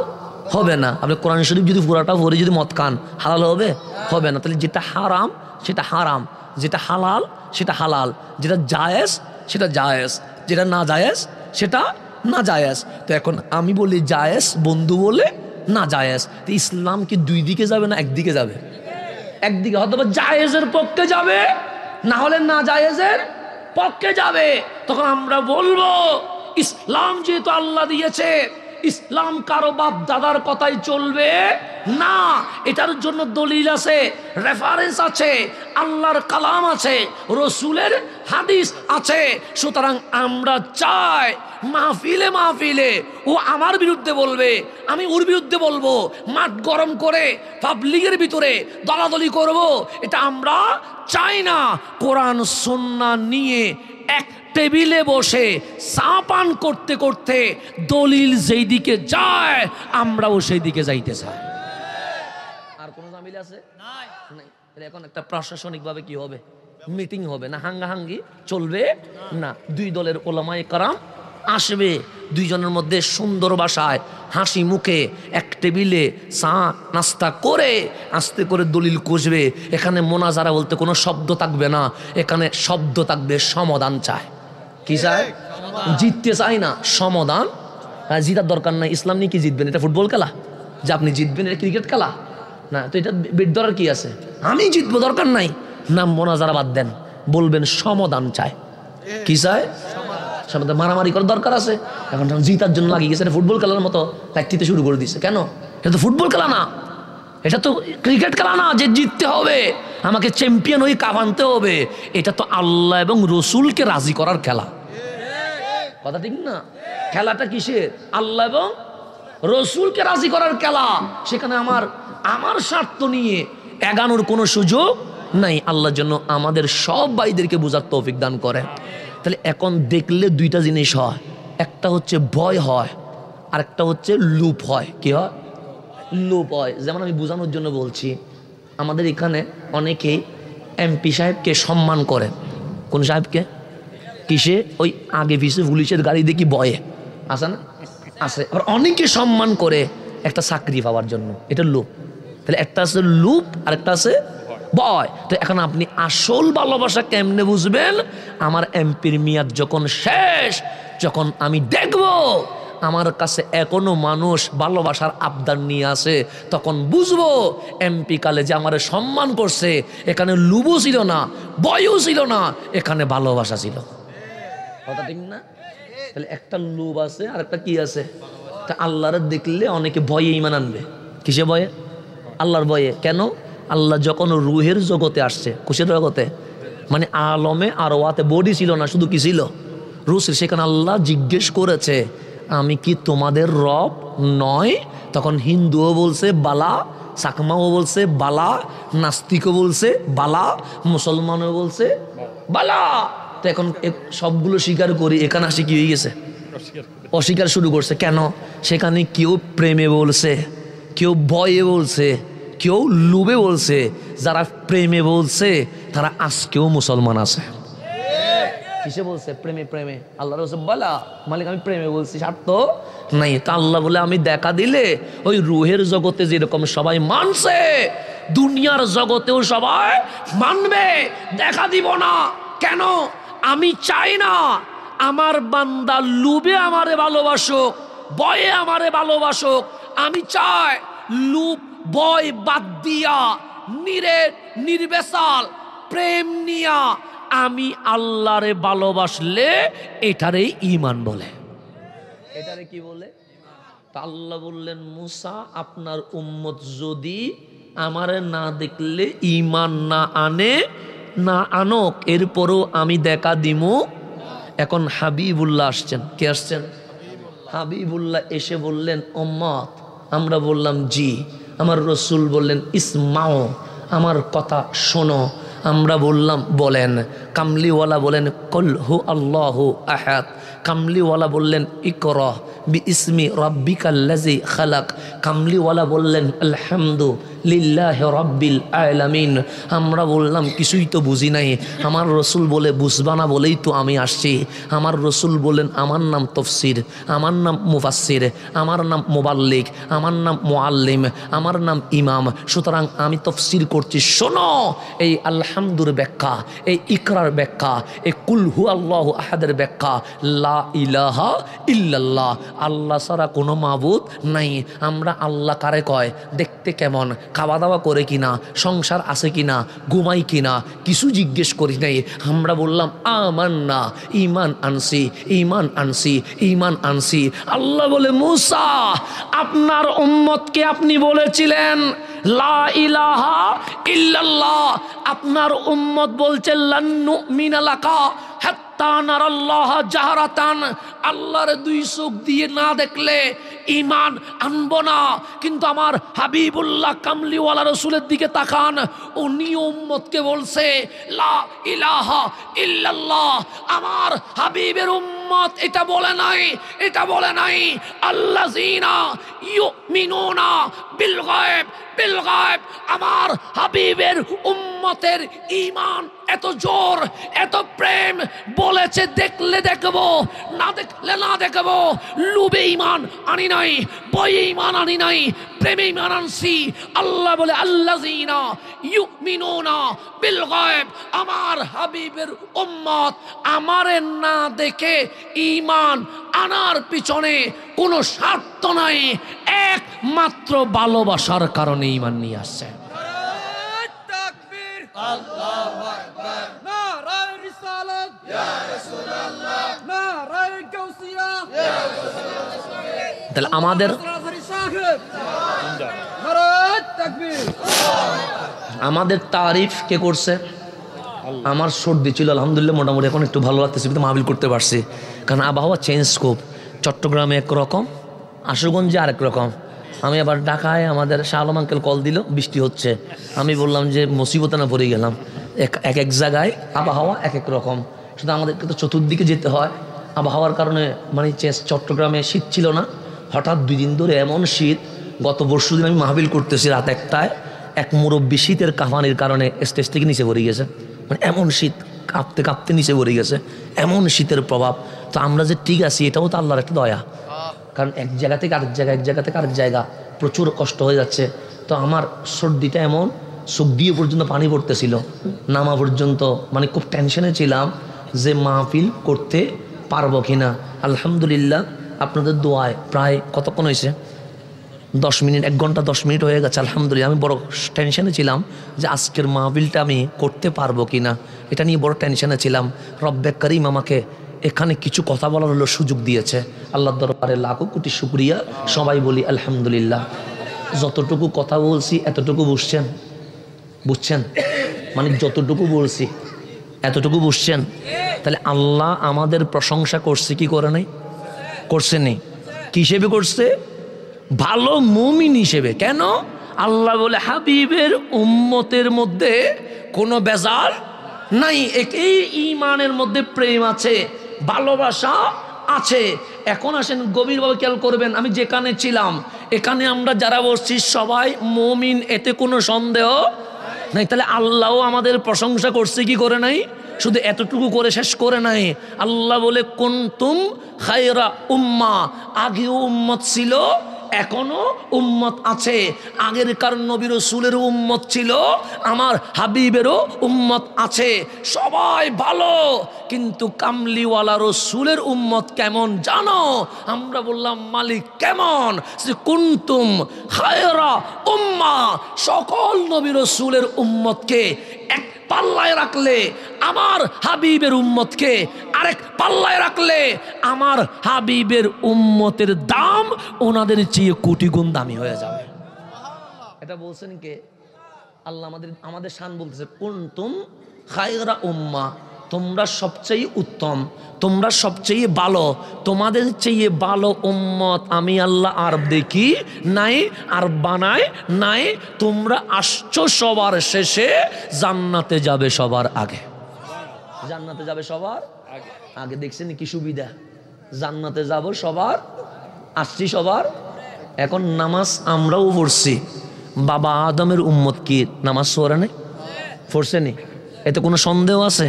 S1: হবে না। আপনি কোরআন শরীফ যদি পুরাটা পড়ে যদি মদ খান, হালাল হবে? হবে না। তাহলে যেটা হারাম সেটা হারাম, যেটা হালাল সেটা হালাল, যেটা জায়েজ সেটা জায়েজ, যেটা না জায়েজ সেটা না জায়েজ। তো এখন আমি বলি জায়েজ, বন্ধু বলে না জায়েজ। তো ইসলাম কি দুই দিকে যাবে না একদিকে যাবে? একদিকে, হয়তো জায়েজের পক্ষে যাবে, না হলে না জায়েজের পক্ষে যাবে। তখন আমরা বলবো ইসলাম যেহেতু আল্লাহ দিয়েছে, ইসলাম কারো বাপ দাদার কথাই চলবে না। এটার জন্য দলিল আছে, রেফারেন্স আছে, আল্লাহর কালাম আছে, রসুলের হাদিস আছে। সুতরাং আমরা চাই মাহফিলে মাহফিলে ও আমার বিরুদ্ধে বলবে, আমি ওর বিরুদ্ধে বলবো, মাঠ গরম করে পাবলিকের ভিতরে দলাদলি করব, এটা আমরা চাই না। কোরআন সুন্নাহ নিয়ে এক টেবিলে বসে চা পান করতে করতে দলিল যেই দিকে যায় আমরাও সেই দিকে যাইতে চাই। আর কোনো ঝামেলা আছে? নাই। এখন একটা প্রশাসনিক ভাবে কি হবে? মিটিং হবে না, হাঙ্গাহাঙ্গি চলবে না। দুই দলের ওলামায়ে কেরাম আসবে, দুইজনের মধ্যে সুন্দর ভাষায় হাসি মুখে এক টেবিলে চা নাস্তা করে আস্তে করে দলিল কষবে। এখানে মোনাজারা বলতে কোনো শব্দ থাকবে না, এখানে শব্দ থাকবে সমাধান চায়। কি চায়? জিততে চাই না, সমাধান। জিতার দরকার নাই। ইসলাম নিয়ে কি জিতবেন? এটা ফুটবল খেলা যে আপনি জিতবেন? এটা ক্রিকেট খেলা না। তো এটা বেট ধরার কি আছে? আমি জিতবো, দরকার নাই। নাম মোনাজারা বাদ দেন, বলবেন সমাধান চায়। কি চায়? সমাধান। মারামারি করার দরকার আছে? এখন জিতার জন্য লাগিয়ে গেছে। এটা ফুটবল খেলার মতো প্র্যাকটিসে শুরু করে দিচ্ছে। কেন? এটা তো ফুটবল খেলা না, এটা তো ক্রিকেট খেলা না যে জিততে হবে, আমাকে চ্যাম্পিয়ন হয়ে কাপ আনতে হবে। এটা তো আল্লাহ এবং রসুলকে রাজি করার খেলা। কথা ঠিক না? খেলাটা কিসের? আল্লাহ এবং রসুলকে রাজি করার খেলা। সেখানে আমার স্বার্থ নিয়ে এগানোর কোনো সুযোগ নাই। আল্লাহর জন্য আমাদের সব ভাইদেরকে বোঝার তৌফিক দান করে। তাহলে এখন দেখলে দুইটা জিনিস হয়, একটা হচ্ছে ভয় হয়, আর একটা হচ্ছে লুপ হয়। কি হয়? লুপ হয়। যেমন আমি বোঝানোর জন্য বলছি, আমাদের এখানে অনেকেই এমপি সাহেবকে সম্মান করে। কোন সাহেবকে? কিসে? ওই আগে পিছে পুলিশের গাড়ি দেখি বয়ে আছে না? আছে। আবার অনেকে সম্মান করে একটা চাকরি পাওয়ার জন্য। এটা লুপ। তাহলে একটা আছে লুপ আর একটা আছে ভয়। তো এখন আপনি আসল ভালোবাসা কেমনে বুঝবেন? আমার এমপির মেয়াদ যখন শেষ, যখন আমি দেখব আমার কাছে এখনো মানুষ ভালোবাসার আবদার নিয়ে আসে, তখন বুঝবো এমপি কালে যে আমার সম্মান করছে, এখানে লুবও ছিল না, ভয়ও ছিল না, এখানে ভালোবাসা ছিল। কথা ঠিক না? তাহলে একটা লোভ আছে আর একটা কি আছে? তা আল্লাহর দেখলে অনেকে ভয়ে ঈমান আনবে। কিসে ভয়ে? আল্লাহর ভয়ে। কেন? আল্লাহ যখন রুহের জগতে আসছে, কুশের জগতে মানে আলমে আর ওয়াতে বডি ছিল না, শুধু কি ছিল? রুহ। সেখানে আল্লাহ জিজ্ঞেস করেছে, আমি কি তোমাদের রব নয়? তখন হিন্দুও বলছে বালা, চাকমাও বলছে বালা, নাস্তিকও বলছে বালা, মুসলমানও বলছে বালা। তো এখন সবগুলো স্বীকার করি, এখানে আসে কি হয়ে গেছে? অস্বীকার শুরু করছে। কেন? সেখানে কেউ প্রেমে বলছে, কেউ ভয়ে বলছে, কেউ লুবে বলছে। যারা প্রেমে বলছে তারা আজকেও মুসলমান আছে। কিসে বলছে? প্রেমে। প্রেমে আল্লাহ রসুল বলা মালিক আমি প্রেমে বলছি, স্বার্থ নাই। তা আল্লাহ বলে আমি দেখা দিলে ওই রুহের জগতে যেরকম সবাই মানছে, দুনিয়ার জগতেও সবাই মানবে। দেখা দিব না। কেন? আমি চাই না আমার বান্দা লুবে আমারে ভালোবাসুক, ভয়ে আমারে ভালোবাসুক। আমি চাই লুব ভয় বাদ দিয়া নির্বেশাল প্রেম নিয়া আমি আল্লাহরে ভালোবাসলে এটারে ঈমান বলে। এটারে কি বলে? আল্লাহ বললেন মুসা আপনার উম্মত যদি আমারে না দেখলে ঈমান না আনক, এরপরও আমি দেখা দিমু। এখন হাবিবুল্লাহ আসছেন। কে আসছেন? হাবিবুল্লাহ এসে বললেন উম্মত। আমরা বললাম জি। আমার রসুল বললেন ইসমাও, আমার কথা শোনো। আমরা বললাম বলেন। কামলিওয়ালা বলেন কুল হু আল্লাহু আহাদ। কামলিওয়ালা বললেন ইকরা বিইসমি রাব্বিকাল্লাযী খালাক। কামলিওয়ালা বললেন আলহামদুলিল্লাহি রাব্বিল আলামিন। আমরা বললাম কিছুই তো বুঝি নাই, আমার রসুল বলে বুঝবা না বলেই তো আমি আসছি। আমার রসুল বলেন আমার নাম তফসির, আমার নাম মুফাসসির, আমার নাম মুবাল্লিগ, আমার নাম মুআল্লিম, আমার নাম ইমাম। সুতরাং আমি তফসির করছি। শোনো, এই আলহামদুর ব্যাখ্যা, এই ইকরার ব্যাখ্যা, এই কুল হু আল্লাহু আহাদের ব্যাখ্যা লা ইলাহা ইল্লাল্লাহ, আল্লাহ ছাড়া কোনো মাবুদ নাই। আমরা আল্লাহ কারে কয়? দেখতে কেমন, খাওয়া দাওয়া করে কিনা, সংসার আছে কিনা, ঘুমাই কিনা, কিছু জিজ্ঞেস করি নাই। আমরা বললাম আমান্না, ঈমান আনছি, ঈমান আনছি, ঈমান আনছি। আল্লাহ বলে মূসা আপনার উম্মতকে আপনি বলেছিলেন লা ইলাহা ইল্লাল্লাহ, আপনার উম্মত বলছে লান নুমিনা লাকা হাত্তা নারাল্লাহ জাহরাতান, আল্লাহর দুই চোখ দিয়ে না দেখলে ঈমান আনবো না। কিন্তু আমার হাবিবুল্লাহ কামলিওয়ালা রসুলের দিকে তাকান, উনি উম্মতকে বলছে লা ইলাহা ইল্লাল্লাহ। আমার হাবিবের উম্মত এটা বলে নাই, এটা বলে নাই আল্লাযীনা ইউমিনুনা বিল গায়ব, বিল গায়ব। আমার হাবিবের উম্মতের ঈমান এত জোর, এত প্রেম, বলেছে দেখলে দেখবো, না দেখলে না দেখবো। লুবে ঈমান আনি নাই, বয়ে ঈমান আনি নাই, প্রেমে ঈমান আনছি। আল্লাহ বলে আল্লাযীনা ইউমিনুনা বিল গায়ব। আমার হাবিবের উম্মত আমারে না দেখে ঈমান আনার পিছনে কোনো স্বার্থ নাই, একমাত্র ভালোবাসার কারণে ঈমান নিয়ে আসছে।
S2: আল্লাহু আকবার, নারায়ে রিসালাত ইয়া রাসূলুল্লাহ, নারায়ে গাউসিয়া ইয়া রাসূলুল্লাহ।
S1: তাহলে আমাদের
S2: নারায়ে তাকবীর।
S1: আমাদের তারিফ কে করছে? আমার সর্দি ছিল, আলহামদুলিল্লাহ মোটামুটি এখন একটু ভালো লাগতেছে, কিন্তু মাহফিল করতে পারছি। কারণ আবহাওয়া চেঞ্জ খুব, চট্টগ্রামে একরকম, আশুগঞ্জে আরেক রকম। আমি আবার ঢাকায় আমাদের শাহ আলম আঙ্কেল কল দিল, বৃষ্টি হচ্ছে। আমি বললাম যে মুসিবতে না পড়ে গেলাম, এক এক জায়গায় আবহাওয়া এক এক রকম। শুধু আমাদেরকে তো চতুর্দিকে যেতে হয় আবহাওয়ার কারণে। মানে চট্টগ্রামে শীত ছিল না, হঠাৎ 2 দিন ধরে এমন শীত। গত পরশু দিন আমি মাহফিল করতেছি রাত 1টায়, এক মুরব্বী শীতের কাঁপানির কারণে স্টেজ থেকে নিচে পড়ে গেছে। মানে এমন শীত, কাঁপতে কাঁপতে নিচে পড়ে গেছে, এমন শীতের প্রভাব। তো আমরা যে ঠিক আছি এটাও তো আল্লাহর একটা দয়া, কারণ এক জায়গা থেকে আরেক জায়গা, এক জায়গা থেকে আরেক জায়গা প্রচুর কষ্ট হয়ে যাচ্ছে। তো আমার সর্দিটা এমন, চোখ দিয়ে পর্যন্ত পানি পড়তেছিল, নামা পর্যন্ত। মানে খুব টেনশনে ছিলাম যে মাহফিল করতে পারবো কিনা। আলহামদুলিল্লাহ আপনাদের দোয়ায় প্রায় কতক্ষণ হয়েছে, 10 মিনিট, 1 ঘন্টা 10 মিনিট হয়ে গেছে। আলহামদুলিল্লাহ। আমি বড় টেনশনে ছিলাম যে আজকের মাহফিলটা আমি করতে পারবো কিনা, এটা নিয়ে বড় টেনশনে ছিলাম। রব্বে করিম আমাকে এখানে কিছু কথা বলার হলো সুযোগ দিয়েছে। আল্লাহর দরবারে লাখো কোটি শুকরিয়া। সবাই বলি আলহামদুলিল্লাহ। যতটুকু কথা বলছি এতটুকু বুঝছেন, বুঝছেন? মানে যতটুকু বলছি এতটুকু বুঝছেন? তাহলে আল্লাহ আমাদের প্রশংসা করছে কি করে নাই? করছে নি? কি হিসেবে করছে? ভালো মুমিন হিসেবে। কেন? আল্লাহ বলে হাবিবের উম্মতের মধ্যে কোনো বেজাল নাই, এই ঈমানের মধ্যে প্রেম আছে, ভালোবাসা আছে। এখন আসেন গভীরভাবে খেয়াল করবেন, আমি যেখানে ছিলাম এখানে আমরা যারা বসছি সবাই মুমিন, এতে কোনো সন্দেহ নাই। তাহলে আল্লাহও আমাদের প্রশংসা করছে কি করে নাই? শুধু এতটুকু করে শেষ করে নাই। আল্লাহ বলে কুনতুম খায়রা উম্মাহ, আগেও উম্মত ছিল, এখনো উম্মত আছে। আগেরকার নবী রাসূলের উম্মত ছিল, আমার হাবিবেরও উম্মত আছে, সবাই ভালো। কিন্তু কামলিওয়ালা রাসূলের উম্মত কেমন জানো? আমরা বললাম মালিক কেমন? যে কুনতুম খায়রা উম্মাহ, সকল নবী রাসূলের উম্মতকে এক পাল্লায় রাখলে আমার হাবিবের উম্মতকে আরেক পাল্লায় রাখলে আমার হাবিবের উম্মতের দাম ওনাদের চেয়ে কোটি গুণ দামি হয়ে যাবে। এটা বলছেন কে? আল্লাহ আমাদের শান বলতেছে কুনতুম খায়রা উম্মাহ, তোমরা সবচেয়ে উত্তম, তোমরা সবচেয়ে ভালো, তোমাদের চেয়ে ভালো উম্মত আমি আল্লাহ আর দেখি নাই আর বানাই নাই। তোমরা আসছো সবার শেষে, জান্নাতে যাবে সবার আগে। জান্নাতে যাবে সবার আগে। দেখছেন কি সুবিধা? জান্নাতে যাব সবার, আসছি সবার। এখন নামাজ আমরাও পড়ছি, বাবা আদমের উম্মত কি নামাজ পড়ে নাই? পড়ছে নি? এতে কোনো সন্দেহ আছে?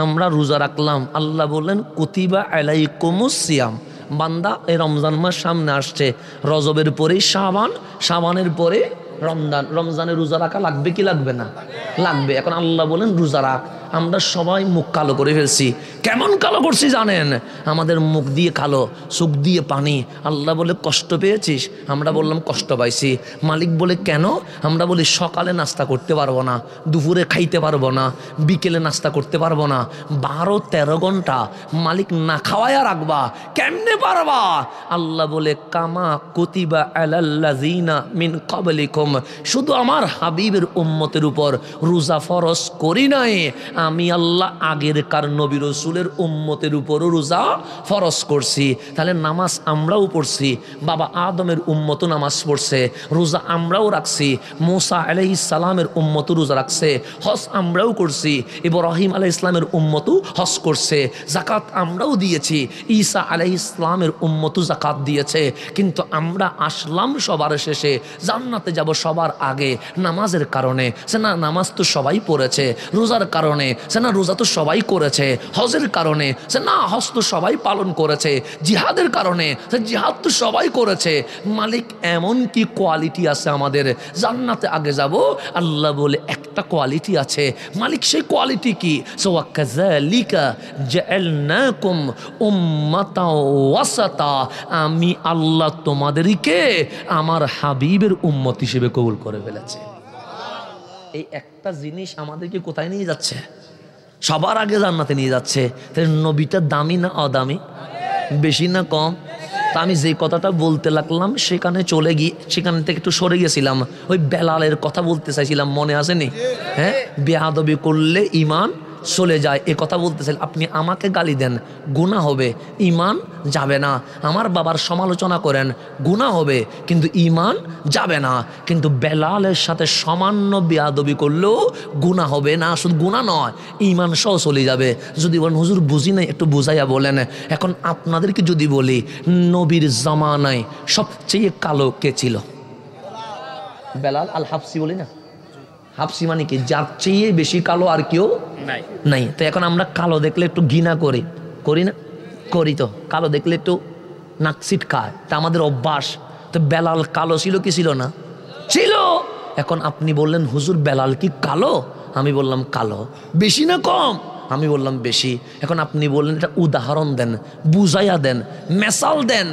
S1: আমরা রোজা রাখলাম, আল্লাহ বললেন কুতিবা আলাইকুমুস সিয়াম। বান্দা এই রমজান মাস সামনে আসছে, রজবের পরে শাবান, শাবানের পরে রমজান, রমজানে রোজা রাখা লাগবে কি লাগবে না? লাগবে। এখন আল্লাহ বলেন রোজা রাখ। আমরা সবাই মুখ কালো করে ফেলছি। কেমন কালো করছি জানেন? আমাদের মুখ দিয়ে কালো, চোখ দিয়ে পানি। আল্লাহ বলে কষ্ট পেয়েছিস? আমরা বললাম কষ্ট পাইছি। মালিক বলে কেন? আমরা বলি সকালে নাস্তা করতে পারবো না, দুপুরে খাইতে পারবো না, বিকেলে নাস্তা করতে পারবো না, 12-13 ঘন্টা মালিক না খাওয়ায়া রাখবা, কেমনে পারবা? আল্লাহ বলে কামা কুতিবা আলাল্লাযিনা মিন ক্বাবলিকুম, শুধু আমার হাবিবের উম্মতের উপর রোজা ফরজ করি নাই, আমি আল্লাহ আগের কার নবী রাসূলের উম্মতের উপরও রোজা ফরজ করছি। তাহলে নামাজ আমরাও পড়ছি, বাবা আদমের উম্মতও নামাজ পড়ছে, রোজা আমরাও রাখছি, মূসা আলাইহিস সালামের উম্মতও রোজা রাখছে, হজ আমরাও করছি, ইব্রাহিম আলাইহিস সালামের উম্মতও হজ করছে, যাকাত আমরাও দিয়েছি, ঈসা আলাইহিস সালামের উম্মতও যাকাত দিয়েছে। কিন্তু আমরা আসলাম সবার শেষে, জান্নাতে যাব সবার আগে। নামাজের কারণে সে না, নামাজ তো সবাই পড়েছে, রোজার কারণে সে না, রোজা তো সবাই করেছে, হজের কারণে সে না, হজ তো সবাই পালন করেছে, জিহাদের কারণে সে জিহাদ তো সবাই করেছে। মালিক এমন কি কোয়ালিটি আছে আমাদের, জান্নাতে আগে যাব। আল্লাহ বলে একটা কোয়ালিটি আছে, মালিক সেই কোয়ালিটি কি? ওয়াকাযালিকা জাআলনাকুম উম্মাতাও ওয়াসাতা, আমি আল্লাহ তোমাদেরকে আমার হাবিবের উম্মত হিসেবে কবুল করে ফেলেছে। এই একটা জিনিস আমাদেরকে কোথায় নিয়ে যাচ্ছে? সবার আগে জান্নাতে নিয়ে যাচ্ছে। তাহলে নবীটা দামি না অদামি? বেশি না কম? তা আমি যে কথাটা বলতে লাগলাম সেখানে চলে গিয়ে, সেখান থেকে একটু সরে গেছিলাম, ওই বেলালের কথা বলতে চাইছিলাম, মনে আসেনি? হ্যাঁ, বেয়াদবি করলে ইমান চলে যায়, এ কথা বলতেছেন। আপনি আমাকে গালি দেন, গুনাহ হবে, ইমান যাবে না। আমার বাবার সমালোচনা করেন, গুনাহ হবে, কিন্তু ইমান যাবে না। কিন্তু বেলালের সাথে সামান্য বেয়াদবি করলেও গুনাহ হবে না, শুধু গুনাহ নয়, ইমান সহ চলে যাবে। যদি বলেন হুজুর বুঝি নাই, একটু বুঝাইয়া বলেন। এখন আপনাদেরকে যদি বলি, নবীর জামানায় সবচেয়ে কালো কে ছিল? বেলাল আল হাবসি বলি না? হাবসি মানে কি? যার চেয়ে বেশি কালো আর কেউ নাই। তো এখন আমরা কালো দেখলে একটু ঘৃণা করি, করি না? করি তো। কালো দেখলে একটু নাকসিট খায়, তা আমাদের অভ্যাস। তো বেলাল কালো ছিল কি ছিল না? ছিল। এখন আপনি বললেন হুজুর বেলাল কি কালো? আমি বললাম কালো। বেশি না কম? আমি বললাম বেশি। এখন আপনি বললেন এটা উদাহরণ দেন, বুঝাইয়া দেন, মেসাল দেন,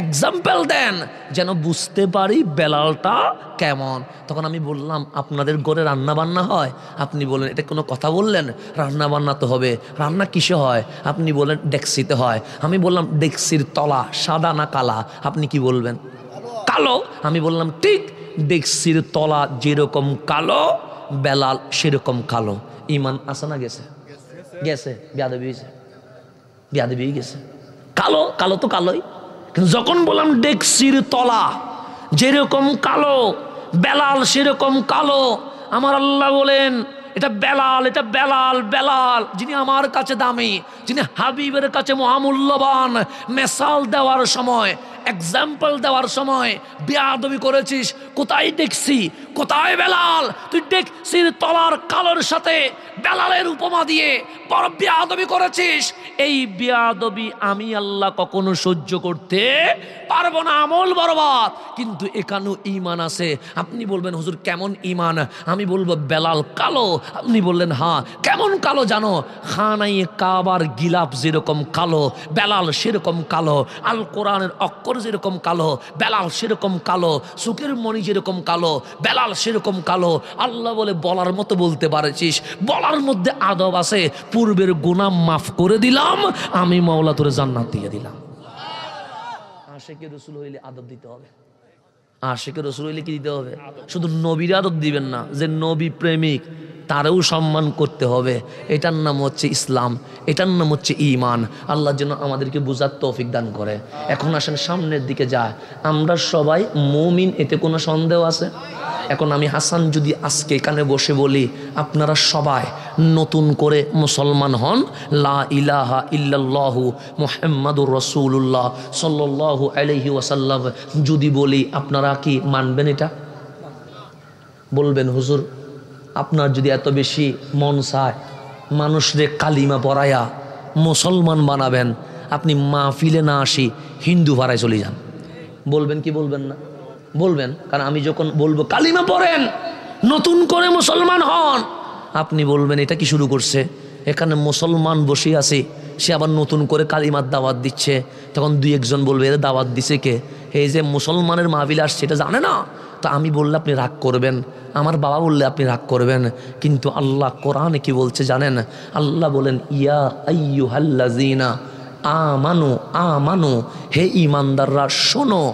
S1: এক্সাম্পল দেন, যেন বুঝতে পারি বেলালটা কেমন। তখন আমি বললাম আপনাদের ঘরে রান্না বান্না হয়? আপনি বলেন এটা কোনো কথা বললেন? রান্না বান্না তো হবে। রান্না কিসে হয়? আপনি বলেন ডেকসিতে হয়। আমি বললাম ডেকসির তলা সাদা না কালা? আপনি কি বলবেন? কালো। আমি বললাম ঠিক, ডেকসির তলা যেরকম কালো, বেলাল সেরকম কালো। ইমান আসে না গেছে? গেছে। বেয়াদবি হয়েছে, বেয়াদবি গেছে। কালো, কালো তো কালোই। কিন্তু যখন বললাম ডেকসির তলা যেরকম কালো, বেলাল সেরকম কালো, আমার আল্লাহ বলেন এটা বেলাল, এটা বেলাল, বেলাল যিনি আমার কাছে দামি, যিনি হাবিবের কাছে মহামূল্যবান। মেসাল দেওয়ার সময়, এক্সাম্পল দেওয়ার সময় বেয়াদবি করেছিস। কোথায় দেখছি, কোথায় বেলাল? তুই ডেকসির তলার কালোর সাথে বেলালের উপমা দিয়ে বড় বেয়াদবি করেছিস। এই বেয়াদবি আমি আল্লাহ কখনো সহ্য করতে পারবো না, আমল বরবাদ। কিন্তু এখানেও ঈমান আছে। আপনি বলবেন হুজুর কেমন ঈমান? আমি বলবো বেলাল কালো। আপনি বললেন হ্যাঁ, কেমন কালো জানো? খানায়ে কাবার গিলাফ যেরকম কালো, বেলাল সেরকম কালো। আল কোরআনের অক্ষর যেরকম কালো, বেলাল সেরকম কালো। চোখের মণি যেরকম কালো, বেলাল সেরকম কালো। আল্লাহ বলে বলার মতো বলতে পারছিস, বলার মধ্যে আদব আছে। পূর্বের গুনাহ মাফ করে দিলাম, আমি মাওলা তোরে জান্নাত দিয়ে দিলাম। আশিকে রাসূল হইলে আদব দিতে হবে। আশিকের রসুল হইলে কি দিতে হবে? শুধু নবীর আদব দিবেন না, যে নবী প্রেমিক তারেও সম্মান করতে হবে। এটার নাম হচ্ছে ইসলাম, এটার নাম হচ্ছে ঈমান। আল্লাহ যেন আমাদেরকে বুঝার তৌফিক দান করে। এখন আসেন সামনের দিকে যায়, আমরা সবাই মুমিন, এতে কোনো সন্দেহ আছে? এখন আমি হাসান যদি আজকে এখানে বসে বলি আপনারা সবাই নতুন করে মুসলমান হন, লা ইলাহা ইল্লাল্লাহু মুহাম্মাদুর রাসূলুল্লাহ সাল্লাল্লাহু আলাইহি ওয়াসাল্লাম যদি বলি, আপনারা কি মানবেন? এটা বলবেন হুজুর আপনার যদি এত বেশি মন চায় মানুষরে কালিমা পড়ায়া মুসলমান বানাবেন, আপনি মাহফিলে না আসি হিন্দু ভাড়ায় চলে যান। বলবেন কি বলবেন না? বলবেন। কারণ আমি যখন বলবো কালিমা পড়েন, নতুন করে মুসলমান হন, আপনি বলবেন এটা কি শুরু করছে? এখানে মুসলমান বসে আছে, সে আবার নতুন করে কালিমার দাওয়াত দিচ্ছে। তখন দুই একজন বলবে এর দাওয়াত দিছে কে? এই যে মুসলমানের মাহফিলে আসছে এটা জানে না। তো আমি বললে আপনি রাগ করবেন, আমার বাবা বললে আপনি রাগ করবেন। কিন্তু আল্লাহ কোরআনে কি বলছে জানেন? আল্লাহ বলেন ইয়া আইয়ুহাল্লাযীনা আমানু আমানু, হে ঈমানদাররা শোনো,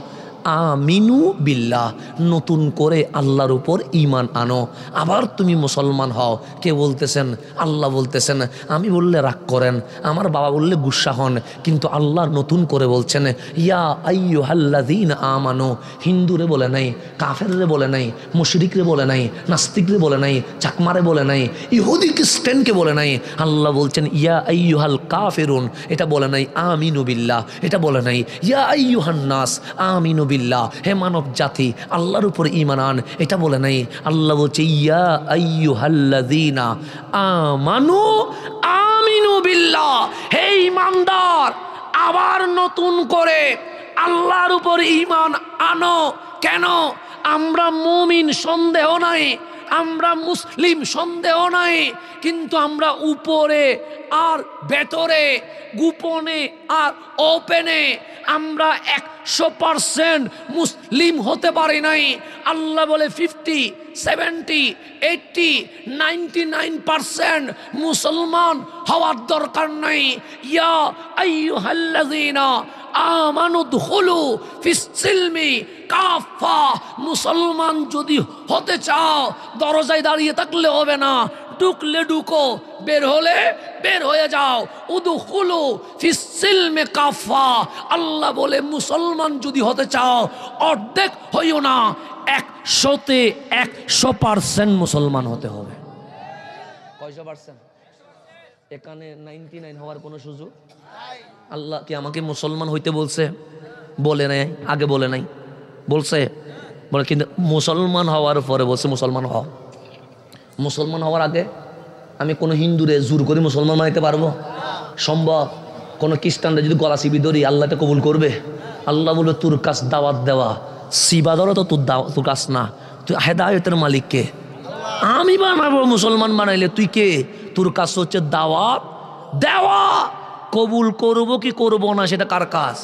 S1: আমিনু বিল্লাহ, নতুন করে আল্লাহর উপর ঈমান আনো, আবার তুমি মুসলমান হও। কে বলতেছেন? আল্লাহ বলতেছেন। আমি বললে রাগ করেন, আমার বাবা বললে গুসা হন, কিন্তু আল্লাহ নতুন করে বলছেন ইয়া আইয়ুহাল্লাযীনা আমানু। হিন্দুরে বলে নাই, কাফেররে বলে নাই, মুশরিকরে বলে নাই, নাস্তিকরে বলে নাই, চাকমারে বলে নাই, ইহুদি খ্রিস্টানকে বলে নাই। আল্লাহ বলছেন ইয়া আইয়ুহাল কাফিরুন, এটা বলে নাই আমিনু বিল্লাহ, এটা বলে নাই ইয়া আইয়ুহান নাস আমিনু বিল্লাহ, হে মানব জাতি আল্লাহর উপর ঈমান আন, এটা বলে নাই। আল্লাহ বলছে ইয়া আইয়ুহাল্লাযীনা আমানু আমিনু বিল্লাহ, হে ঈমানদার আবার নতুন করে আল্লাহর উপর ঈমান আনো। কেন? আমরা মুমিন সন্দেহ নাই, আমরা মুসলিম সন্দেহ নাই, কিন্তু আমরা উপরে আর ভেতরে, গোপনে আর ওপেনে আমরা 100% মুসলিম হতে পারি নাই। আল্লাহ বলে 50, 70, 80, 99% মুসলমান হওয়ার দরকার নাই। ইয়া আইয়ুহাল্লাযীনা আমানু দুখুলু ফিস সিলমি কাফা, মুসলমান যদি হতে চাও দরজায় দাঁড়িয়ে থাকলে হবে না, ঢুকলে ঢুকো, বের হলে বের হয়ে যাও। উদখুলু ফিস সিলমি কাফা, আল্লাহ বলে মুসলমান যদি হতে চাও অর্ধেক হইও না, 100তে 100% মুসলমান হতে হবে। কয়শো পার্সেন্ট? এখানে 99 হওয়ার কোনো সুযোগ? আল্লাহ কি আমাকে মুসলমান হইতে বলছে? বলে নাই, আগে বলে নাই, বলছে বলে, কিন্তু মুসলমান হওয়ার পরে বলছে মুসলমান হও। মুসলমান হওয়ার আগে আমি কোনো হিন্দুরে জোর করে মুসলমান বানাইতে পারবো? সম্ভব? কোনো খ্রিস্টানরা যদি গলা চিবি ধরি আল্লাহটা কবুল করবে? আল্লাহ বলবে তোর কাছ দাওয়াত দেওয়া, সিবা ধরো তো তোর কাছ না, তুই হেদায়েতের মালিক কে? আমি বানাবো মুসলমান বানাইলে তুই কে? তোর কাছ হচ্ছে দাওয়াত দেওয়া। কবুল করবো কি করবো না সেটা কার কাজ?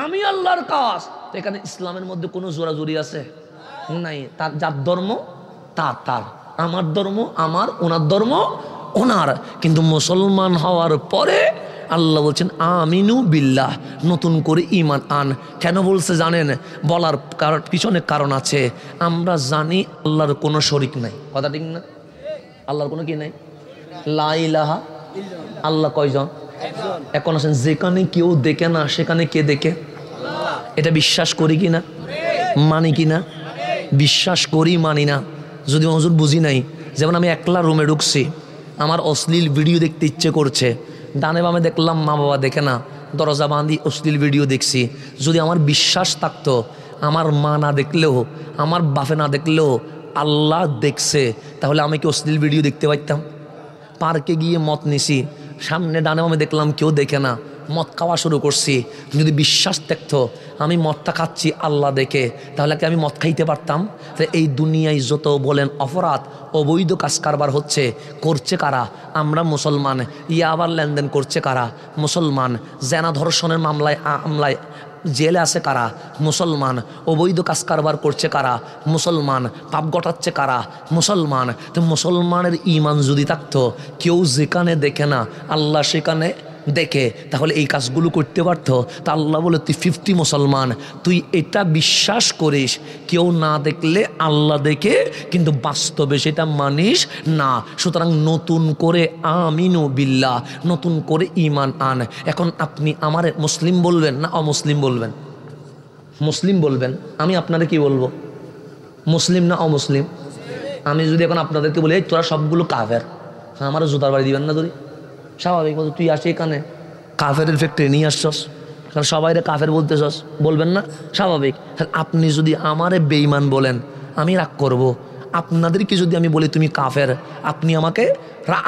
S1: আমি আল্লাহর কাজ। তো এখানে ইসলামের মধ্যে কোনো জোরাজুরি আছে নাই। তার যার ধর্ম তার, আমার ধর্ম আমার, ওনার ধর্ম ওনার। কিন্তু মুসলমান হওয়ার পরে আল্লাহ বলছেন আমিনু বিল্লাহ, নতুন করে ঈমান আন। কেন বলছে জানেন? বলার পিছনে কারণ আছে। আমরা জানি আল্লাহর কোনো শরিক নাই, কথা ঠিক না? আল্লাহর কোনো কি নাই, লা ইলাহা। আল্লাহ কয়জন? এখন আছেন যেখানে কেউ দেখে না সেখানে কে দেখে? এটা বিশ্বাস করি কি না, মানি কি না? বিশ্বাস করি, মানি না। যদি হুজুর বুঝি নাই, যেমন আমি একলা রুমে ঢুকছি, আমার অশ্লীল ভিডিও দেখতে ইচ্ছে করছে, ডানে বামে দেখলাম মা বাবা দেখে না, দরজা বাঁধি অশ্লীল ভিডিও দেখছি। যদি আমার বিশ্বাস থাকতো আমার মা না দেখলেও, আমার বাপে না দেখলেও আল্লাহ দেখছে, তাহলে আমি কি অশ্লীল ভিডিও দেখতে পাইতাম? পার্কে গিয়ে মদ নিছি, সামনে ডানে বামে দেখলাম কেউ দেখে না, মদ খাওয়া শুরু করছি। যদি বিশ্বাস থাকতো আমি মদটা খাচ্ছি আল্লাহ দেখে, তাহলে কি আমি মদ খাইতে পারতাম? তো এই দুনিয়ায় যত বলেন অপরাধ, অবৈধ কাজ কারবার হচ্ছে, করছে কারা? আমরা মুসলমান। আবার লেনদেন করছে কারা? মুসলমান। জেনা ধর্ষণের মামলায় জেলে আছে কারা? মুসলমান। অবৈধ কাজ কারবার করছে কারা? মুসলমান। পাপ ঘটাচ্ছে কারা? মুসলমান। তো মুসলমানের ঈমান যদি থাকতো, কেউ যেখানে দেখে না আল্লাহ সেখানে দেখে তাহলে এই কাজগুলো করতে পারতো। তা আল্লাহ বলে তুই 50 মুসলমান, তুই এটা বিশ্বাস করিস কেউ না দেখলে আল্লাহ দেখে, কিন্তু বাস্তবে সেটা মানিস না। সুতরাং নতুন করে আমিনু বিল্লাহ, নতুন করে ঈমান আন। এখন আপনি আমার মুসলিম বলবেন না অমুসলিম বলবেন? মুসলিম বলবেন। আমি আপনারা কি বলবো? মুসলিম না অমুসলিম? আমি যদি এখন আপনাদেরকে বলি এই তোরা সবগুলো কাফের, আমারও জুতার বাড়ি দিবেন না? ধরি স্বাভাবিক বলতো তুই আসি এখানে কাফের ফ্যাক্টরি নিয়ে আসছস, কারণ সবাই কাফের বলতেছস, বলবেন না? স্বাভাবিক। আপনি যদি আমারে বেঈমান বলেন আমি রাগ করব। আপনাদেরকে যদি আমি বলি তুমি কাফের, আপনি আমাকে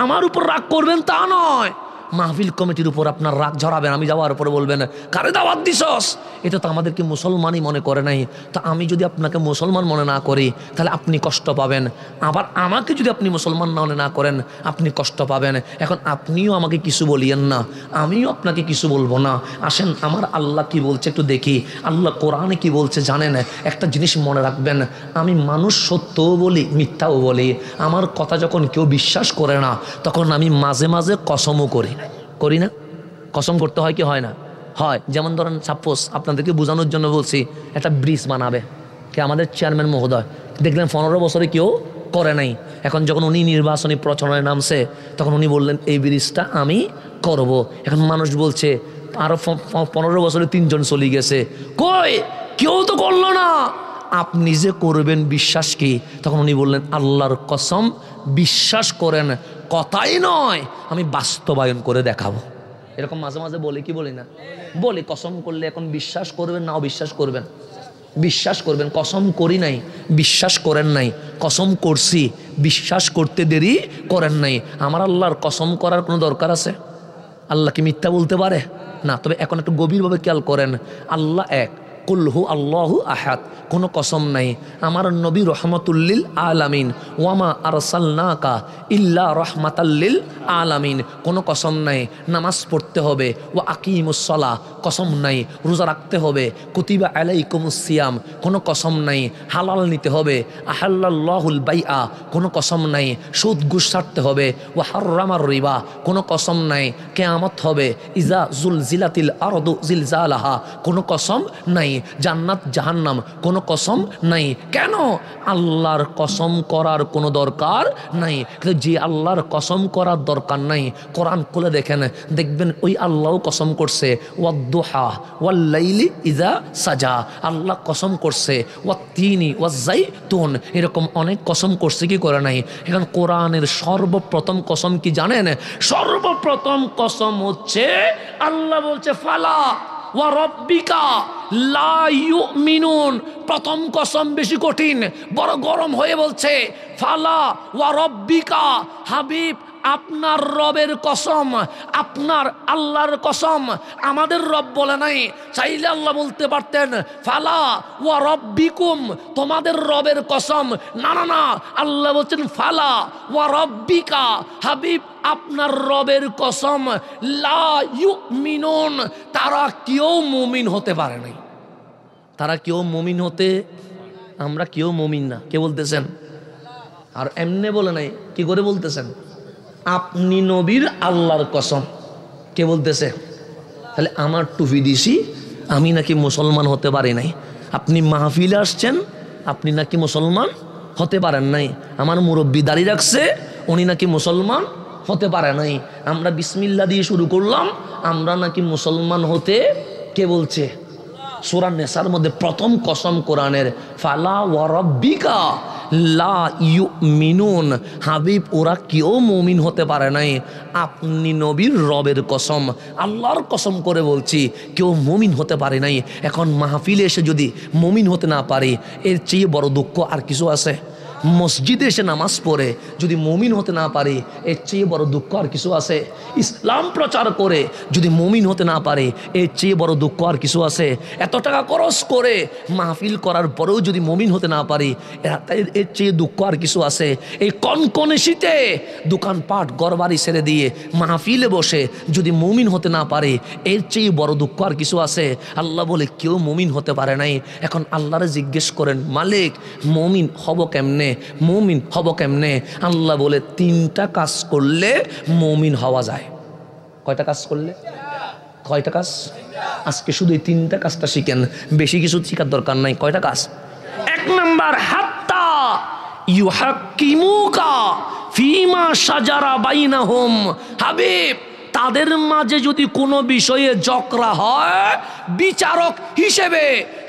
S1: আমার উপর রাগ করবেন তা নয়, মাহফিল কমিটির উপর আপনার রাগ ঝরাবেন। আমি যাওয়ার পরে বলবেন কারে দাওয়াত দিছস, এটা তো আমাদেরকে মুসলমানই মনে করে নাই। তো আমি যদি আপনাকে মুসলমান মনে না করি তাহলে আপনি কষ্ট পাবেন, আবার আমাকে যদি আপনি মুসলমান মনে না করেন আপনি কষ্ট পাবেন। এখন আপনিও আমাকে কিছু বলিয়েন না, আমিও আপনাকে কিছু বলবো না। আসেন আমার আল্লাহ কি বলছে একটু দেখি। আল্লাহ কোরআনে কি বলছে জানেন? একটা জিনিস মনে রাখবেন, আমি মানুষ সত্যও বলি মিথ্যাও বলি। আমার কথা যখন কেউ বিশ্বাস করে না তখন আমি মাঝে মাঝে কসমও করি না? কসম করতে হয় কি হয় না? হয়। যেমন ধরেন সাপোজ আপনাদেরকে বোঝানোর জন্য বলছি, একটা ব্রিজ বানাবে কে আমাদের চেয়ারম্যান মহোদয়, দেখলেন 15 বছরে কেউ করে নাই। এখন যখন উনি নির্বাচনী প্রচারণায় নামছে তখন উনি বললেন এই ব্রিজটা আমি করব। এখন মানুষ বলছে আরো 15 বছরে 3 জন চলে গেছে, কই কেউ তো করলো না। আপনি যে করবেন বিশ্বাস কি? তখন উনি বললেন আল্লাহর কসম বিশ্বাস করেন, কথাই নয় আমি বাস্তবায়ন করে দেখাবো। এরকম মাঝে মাঝে বলি কি বলি না? বলি কসম করলে এখন বিশ্বাস করবেন না অবিশ্বাস করবেন? বিশ্বাস করবেন। কসম করি নাই, বিশ্বাস করেন নাই। কসম করছি, বিশ্বাস করতে দেরি করেন নাই। আমার আল্লাহর কসম করার কোনো দরকার আছে? আল্লাহ কি মিথ্যা বলতে পারে? না। তবে এখন একটু গভীরভাবে খেয়াল করেন, আল্লাহ এক, কুলহু আল্লাহু আহাদ, কোনো কসম নাই। আমার নবী রহমতুল্লিল আলামিন, ওয়ামা আরসালনাকা ইল্লা রহমাতাল্লিল আলামিন, কোনো কসম নাই। নামাজ পড়তে হবে, ওয়া আকিমুসসালাহ, কসম নাই। রোজা রাখতে হবে, কুতিবা আলাইকুমুস সিয়াম, কোনো কসম নাই। হালাল নিতে হবে, আহাল্লাল্লাহুল বাইআ, কোনো কসম নাই। সুদ ঘুষ ছাড়তে হবে, ওয়া হাররামার রিবা, কোনো কসম নাই। কিয়ামত হবে, ইজা জুলজিলাতিল আরদু জিলজালাহা, কোনো কসম নাই। জান্নাত জাহান্নাম, কোনো কসম নাই। কেন? আল্লাহর কসম করার কোনো দরকার নাই। কিন্তু যে আল্লাহর কসম করার দরকার নাই, কোরআন খুলে দেখেন, দেখবেন ওই আল্লাহও কসম করছে, ওয়াদ্দুহা ওয়াল্লাইলি ইযা সাজা, আল্লাহ কসম করছে, ওয়াত্তিনি ওয়াজ্জাইতুন, এরকম অনেক কসম করছে কি করে নাই? এখন কোরআনের সর্বপ্রথম কসম কি জানেন? সর্বপ্রথম কসম হচ্ছে আল্লাহ বলছে ফালা ওয়া রব্বিকা লা ইউমিনুন। প্রথম কসম বেশি কঠিন, বড় গরম হয়ে বলছে ফালা ওয়া রব্বিকা, হাবিব আপনার রবের কসম, আপনার আল্লাহর কসম। আমাদের রব বলে নাই, চাইলে আল্লাহ বলতে পারতেন ফালা ওয়া রব্বিকুম, তোমাদের রবের কসম। না না না, আল্লাহ বলছেন ফালা ওয়া রব্বিকা, হাবিব আপনার রবের কসম, লা ইউমিনুন, তারা কেউ মুমিন হতে পারে নাই। তারা কেউ মুমিন হতে, আমরা কেউ মুমিন না। কে বলতেছেন? আর এমনি বলে নাই, কি করে বলতেছেন? আপনি নবীর আল্লাহর কসম। কে বলতেছে? তাহলে আমার টুপি দিছি, আমি নাকি মুসলমান হতে পারি নাই। আপনি মাহফিলে আসছেন, আপনি নাকি মুসলমান হতে পারেন নাই। আমার মুরব্বি দাড়ি রাখছে, উনি নাকি মুসলমান হতে পারে নাই। আমরা বিসমিল্লাহ দিয়ে শুরু করলাম, আমরা নাকি মুসলমান হতে, কে বলছে? সূরা নেসার মধ্যে প্রথম কসম কোরআনের, ফালা ওয়া রাব্বিকা লা ইউমিনুন, হাবিব ওরা কেউ মুমিন হতে পারে নাই। আপনি নবীর রবের কসম, আল্লাহর কসম করে বলছি কেউ মুমিন হতে পারে নাই। এখন মাহফিলে এসে যদি মুমিন হতে না পারে, এর চেয়ে বড় দুঃখ আর কিছু আছে? মসজিদে এসে নামাজ পড়ে যদি মুমিন হতে না পারে, এর চেয়ে বড় দুঃখ আর কিছু আছে? ইসলাম প্রচার করে যদি মুমিন হতে না পারে, এর চেয়ে বড় দুঃখ আর কিছু আছে? এত টাকা খরচ করে মাহফিল করার পরেও যদি মুমিন হতে না পারি, এর চেয়ে দুঃখ আর কিছু আছে? এই কনকনে শীতে দোকানপাট ঘরবাড়ি ছেড়ে দিয়ে মাহফিলে বসে যদি মুমিন হতে না পারে, এর চেয়ে বড় দুঃখ আর কিছু আছে? আল্লাহ বলে কেউ মুমিন হতে পারে নাই। এখন আল্লাহরে জিজ্ঞেস করেন, মালিক মুমিন হব কেমনে? মুমিন হব কেমনে? আল্লাহ বলে 3টা কাজ করলে মুমিন হওয়া যায়। কয়টা কাজ করলে? কয়টা কাজ? আজকে শুধু এই 3টা কাজটা শিখেন, বেশি কিছু শিখার দরকার নাই। কয়টা কাজ? 1 নাম্বার, হাত্তা ইউহাক্কিমুকা ফিমা শাজারা বাইনাহুম। হাবিব, তাদের মাঝে যদি কোনো বিষয়ে ঝগড়া হয়, বিচারক হিসেবে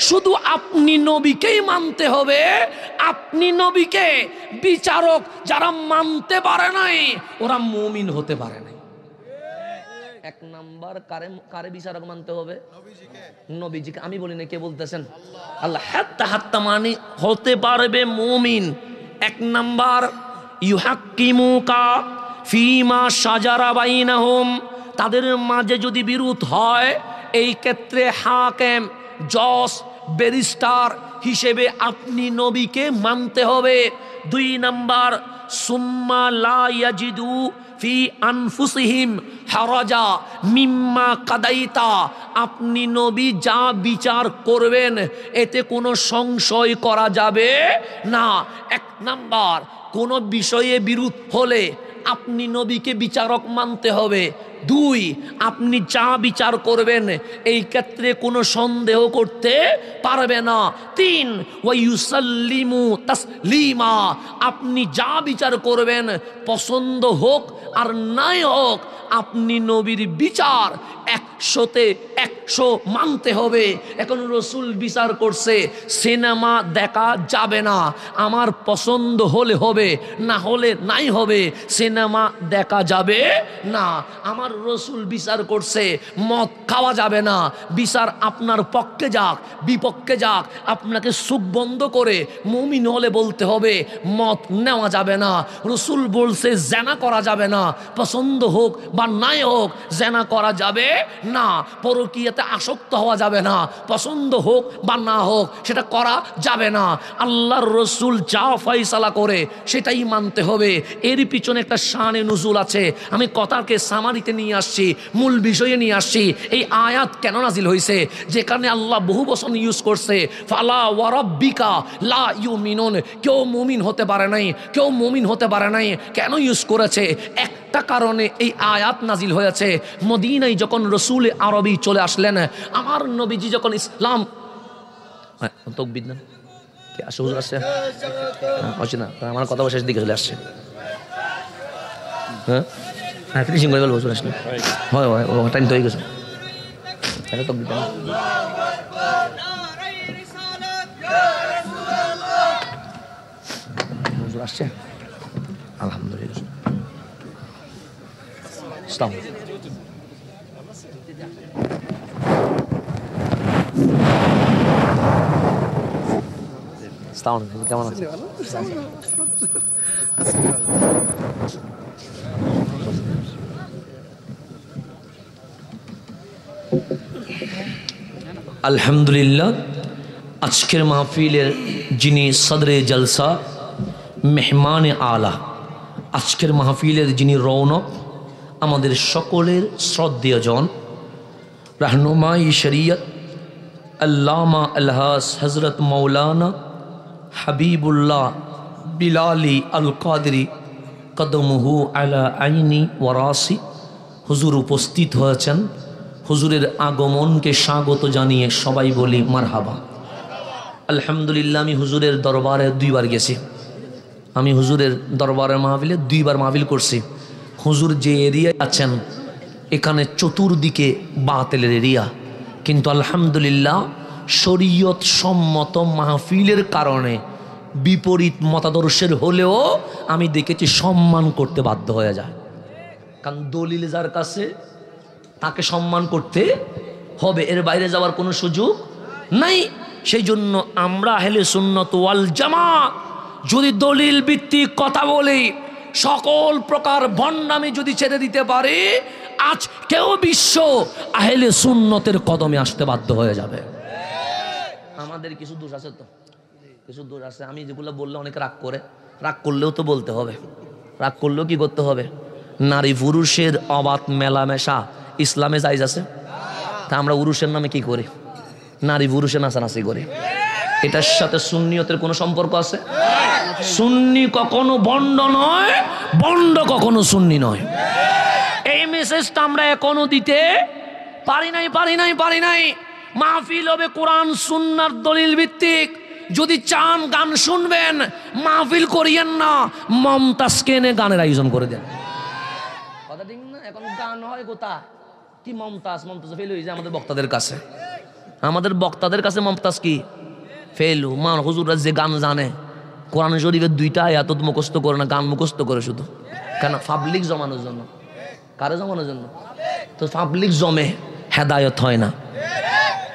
S1: শুধু আপনি নবীকেই মানতে হবে। আপনি নবীকে, বিচারক যারা মানতে পারে নাই ওরা মুমিন হতে পারে নাই। 1 নাম্বার, কারে বিচারক মানতে হবে? নবীজিকে। আমি বলি না, কে বলতেছেন? আল্লাহ। হাত্তা হাত্তা মানে হতে পারবে মুমিন। 1 নাম্বার, ইউহাক্কিমুকা ফিমা শাজারা বাইনাহুম, তাদের মাঝে যদি বিরোধ হয়, এই ক্ষেত্রে হাকেম, জজ, ব্যারিস্টার হিসেবে আপনি নবীকে মানতে হবে। 2 নাম্বার, সুম্মা লা ইয়াজিদু ফি আনফুসিহিম হারাজা মিম্মা কাদাইতা, আপনি নবী যা বিচার করবেন এতে কোনো সংশয় করা যাবে না। 1 নাম্বার, কোনো বিষয়ে বিরোধ হলে আপনি নবীকে বিচারক মানতে হবে। 2, আপনি যা বিচার করবেন এই ক্ষেত্রে কোনো সন্দেহ করতে পারবে না। 3, ওয়ায়ুসাল্লিমু তাসলিমা, আপনি যা বিচার করবেন পছন্দ হোক আর নাই হোক, আপনি নবীর বিচার 100তে 100 মানতে হবে। এখন রসুল বিচার করছে সিনেমা দেখা যাবে না, আমার পছন্দ হলে হবে, না হলে নাই হবে, সিনেমা দেখা যাবে না। আমার রসুল বিচার করছে মদ খাওয়া যাবে না, বিচার আপনার পক্ষে যাক বিপক্ষে যাক, আপনাকে চোখ বন্ধ করে মুমিন হলে বলতে হবে মদ নেওয়া যাবে না। রসুল বলছে জেনা করা যাবে না, পছন্দ হোক বা নাই হোক জেনা করা যাবে না। পরকীয়াতে আসক্ত হওয়া যাবে না, পছন্দ হোক বা না হোক সেটা করা যাবে না। আল্লাহর রসুল যা ফয়সালা করে সেটাই মানতে হবে। এর পিছনে একটা শানে নুজুল আছে, আমি কথাকে সামারিতে নিয়ে আসছি, মূল বিষয়ে নিয়ে আসছি। এই আয়াত কেন নাজিল হয়েছে? যেখানে আল্লাহ বহু বচন ইউজ করছে, ফালা ওয়ারাব্বিকা লা ইউমিনুন, কেউ মুমিন হতে পারে নাই, কেউ মুমিন হতে পারে নাই। কেন ইউজ করেছে? একটা কারণে এই আয়াত নাজিল হয়েছে। মদিনায় যখন রসুল আরবি চলে আসলেন, আমার নবীজি যখন ইসলাম তকবীর না কে আসে, হুজুর আসছে না, আমার কথা শেষ দিকে চলে আসছে। হ্যাঁ হ্যাঁ, ফিনিশিং করে গেল, হুজুর আসলে হয় হয়, ও টাইম তো হয়ে গেছে। এটা তকবীর না, হুজুর আসছে আলহামদুলিল্লাহ। আসসালামু আলাইকুম। কেমন আছে? আলহামদুলিল্লাহ, আজকের মাহফিলের যিনি সদরে জলসা, মেহমান আলা, আজকের মাহফিলের যিনি রৌনক, আমাদের সকলের শ্রদ্ধেয়জন রাহনুমাই শরিয়ত আল্লামা আলহাস হজরত মৌলানা হাবিবুল্লাহ বিলালি আল কাদরি কদমহু আলা আইনি ওয়ারাসি, হুজুর উপস্থিত হয়েছেন। হুজুরের আগমনকে স্বাগত জানিয়ে সবাই বলি মারহাবা। আলহামদুলিল্লাহ, আমি হুজুরের দরবারে 2 বার গেছি। আমি হুজুরের দরবারের মাহফিলে 2 বার মাহফিল করছি। হুজুর যে এরিয়ায় আছেন এখানে চতুর্দিকে বাতিলের এরিয়া, কিন্তু আলহামদুলিল্লাহ শরীয়ত সম্মত মাহফিলের কারণে বিপরীত মতাদর্শের হলেও আমি দেখেছি সম্মান করতে বাধ্য হয়ে যায়। কারণ দলিল যার কাছে তাকে সম্মান করতে হবে, এর বাইরে যাওয়ার কোনো সুযোগ নাই। সেই জন্য আমরা আহলে সুন্নাত ওয়াল জামাত যদি দলিল ভিত্তিক কথা বলি, সকল প্রকার ভণ্ডামি যদি ছেড়ে দিতে পারি, আজ কেউ বিশ্ব আহলে সুন্নতের কদমে আসতে বাধ্য হয়ে যাবে। আমাদের কিছু দোষ আছে, তো কিছু দোষ আছে। আমি যেগুলো বললে অনেকে রাগ করে, রাগ করলেও তো বলতে হবে, রাগ করলেও কি করতে হবে? নারী পুরুষের অবাধ মেলামেশা ইসলামে জায়েজ আছে? তা আমরা পুরুষের নামে কি করি? নারী পুরুষের নাচানাচি করি। এটার সাথে সুন্নিয়তের কোনো সম্পর্ক আছে? সুন্নি কখনো বন্ড নয়, বন্ড কখনো সুন্নি নয়। এই মেসেজটা আমরা এখনো দিতে পারি নাই। মাহফিল হবে কোরআন সুন্নার দলিল ভিত্তিক। যদি চান গান শুনবেন, মাহফিল করিয়েন না, মমতাজকে এনে গানের আয়োজন করে দেন। কথা ঠিক না? এখন গান হয় কোথা কি? মমতাজ ফেল হয়ে যায় আমাদের বক্তাদের কাছে। মমতাজ কি ফেলু? মান হুজুররা যে গান জানে, কোরআন শরীফের 2টা আয়াত মুখস্থ করে না, গান মুখস্থ করে শুধু। কেন? পাবলিক জমানোর জন্য। কারে জমানোর জন্য? তো পাবলিক জমে, হেদায়ত হয় না।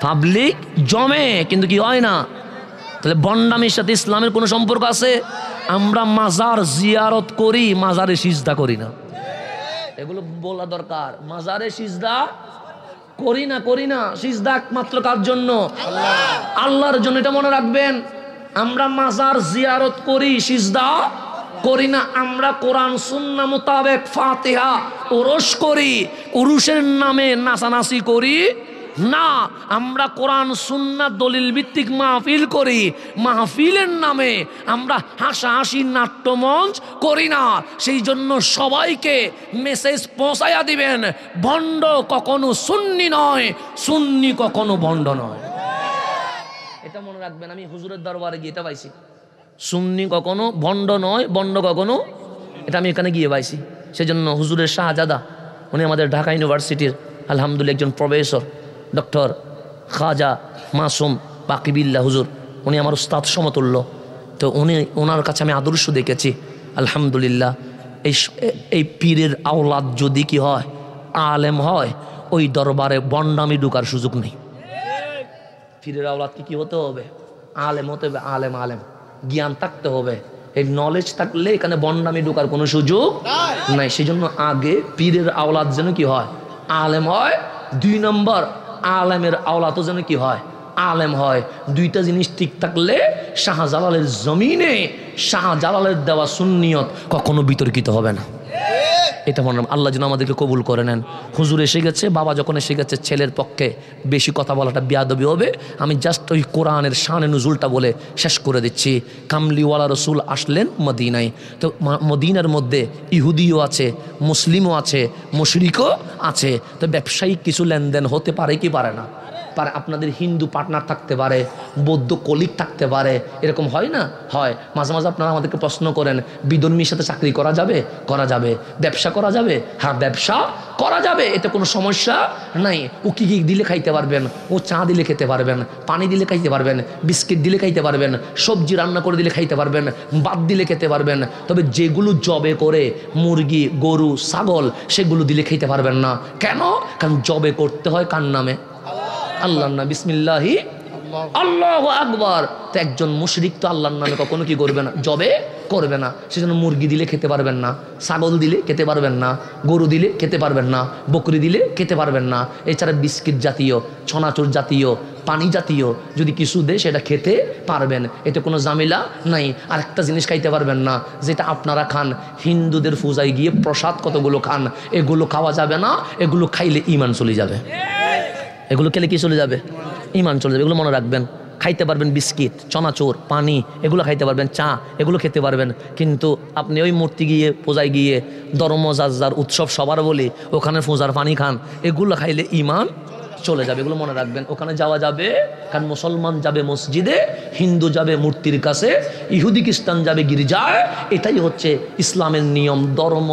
S1: পাবলিক জমে কিন্তু কি হয় না। তাহলে বন্ডামির সাথে ইসলামের কোনো সম্পর্ক আছে? আমরা মাজার জিয়ারত করি, মাজারে সিজদা করি না। এগুলো বলা দরকার। মাজারে সিজদা করি না। সিজদা একমাত্র কার জন্য? আল্লাহর জন্য। এটা মনে রাখবেন। আমরা মাজার জিয়ারত করি, সিজদা করি না। আমরা কোরআন সুন্নাহ মোতাবেক ফাতিহা ওরস করি, উরুসের নামে নাচানাচি করি না। আমরা কোরআন সুন্নাহ দলিল ভিত্তিক মাহফিল করি, মাহফিলের নামে আমরা হাসাহাসি নাট্যমঞ্চ করি না। সেই জন্য সবাইকে মেসেজ পৌঁছায়া দিবেন, ভণ্ড কখনো সুন্নি নয়, সুন্নি কখনো ভণ্ড নয়। এটা মনে রাখবেন। আমি হুজুরের দরবারে গিয়ে এটা পাইছি, সুন্নি কখনো ভণ্ড নয়, ভণ্ড কখনো। এটা আমি এখানে গিয়ে পাইছি। সেজন্য হুজুরের শাহজাদা, উনি আমাদের ঢাকা ইউনিভার্সিটির আলহামদুলিল্লাহ একজন প্রফেসর, ডক্টর খাজা মাসুম বাকিবিল্লাহ হুজুর, উনি আমার উস্তাদ সমতুল্য। তো ওনার কাছে আমি আদর্শ দেখেছি আলহামদুলিল্লাহ। এই পীরের আওলাদ যদি কি হয়, আলেম হয়, ওই দরবারে বন্ডামি ঢুকার সুযোগ নেই। পীরের আওলাদ কি হতে হবে? আলেম হতে হবে। আলেম জ্ঞান থাকতে হবে। এই নলেজ থাকলে এখানে বন্ডামি ঢুকার কোনো সুযোগ নাই। সেই জন্য আগে পীরের আওলাদ যেন কি হয়, আলেম হয়। 2 নম্বর, আলেমের আওলাদও যেন কি হয়, আলেম হয়। 2টা জিনিস ঠিক থাকলে শাহজালালের জমিনে শাহজালালের দেওয়া সুন্নিয়ত কখনো বিতর্কিত হবে না। এটা মনে আল্লাহ যেন আমাদেরকে কবুল করে নেন। হুজুর এসে গেছে, বাবা যখন এসে গেছে, ছেলের পক্ষে বেশি কথা বলাটা বিয়াদবি হবে। আমি জাস্ট ওই কোরআনের শানে নুজুলটা বলে শেষ করে দিচ্ছি। কামলিওয়ালা রসুল আসলেন মদিনায়। তো মদিনার মধ্যে ইহুদিও আছে, মুসলিমও আছে, মুশরিকও আছে। তো ব্যবসায়িক কিছু লেনদেন হতে পারে কি পারে না? পারে। আপনাদের হিন্দু পার্টনার থাকতে পারে, বৌদ্ধ কলিগ থাকতে পারে, এরকম হয় না? হয়। মাঝে মাঝে আপনারা আমাদেরকে প্রশ্ন করেন, বিধর্মীর সাথে চাকরি করা যাবে? করা যাবে। ব্যবসা করা যাবে? হ্যাঁ, ব্যবসা করা যাবে, এতে কোনো সমস্যা নাই। ও কি দিলে খাইতে পারবেন, ও চা দিলে খেতে পারবেন, পানি দিলে খাইতে পারবেন, বিস্কিট দিলে খাইতে পারবেন, সবজি রান্না করে দিলে খাইতে পারবেন, ভাত দিলে খেতে পারবেন। তবে যেগুলো জবে করে, মুরগি, গরু, ছাগল, সেগুলো দিলে খেতে পারবেন না। কেন? কারণ জবে করতে হয় কার নামে? আল্লাহর নামে। বিসমিল্লাহি আল্লাহু আকবার। তো একজন মুশরিক তো আল্লাহর নামে কখনো কি করবে না, জবে করবে না। সেজন্য মুরগি দিলে খেতে পারবেন না, ছাগল দিলে খেতে পারবেন না, গরু দিলে খেতে পারবেন না, বকরি দিলে খেতে পারবেন না। এছাড়া বিস্কিট জাতীয়, ছনাচুর জাতীয়, পানি জাতীয় যদি কিছু দেয় সেটা খেতে পারবেন, এতে কোনো ঝামেলা নাই। আর একটা জিনিস খাইতে পারবেন না, যেটা আপনারা খান, হিন্দুদের পূজায় গিয়ে প্রসাদ কতগুলো খান, এগুলো খাওয়া যাবে না। এগুলো খাইলে ঈমান চলে যাবে। এগুলো খেলে কি চলে যাবে? ঈমান চলে যাবে। এগুলো মনে রাখবেন। খাইতে পারবেন বিস্কিট, চনাচোর, পানি, এগুলো খাইতে পারবেন, চা, এগুলো খেতে পারবেন। কিন্তু আপনি ওই মূর্তি গিয়ে, পূজায় গিয়ে, ধর্ম যার উৎসব সবার বলি, ওখানে পূজার পানি খান, এগুলো খাইলে ঈমান চলে যাবে। এগুলো মনে রাখবেন। ওখানে যাওয়া যাবে, কারণ মুসলমান যাবে মসজিদে, হিন্দু যাবে মূর্তির কাছে, ইহুদি খ্রিস্টান যাবে গির্জায়। এটাই হচ্ছে ইসলামের নিয়ম। ধর্ম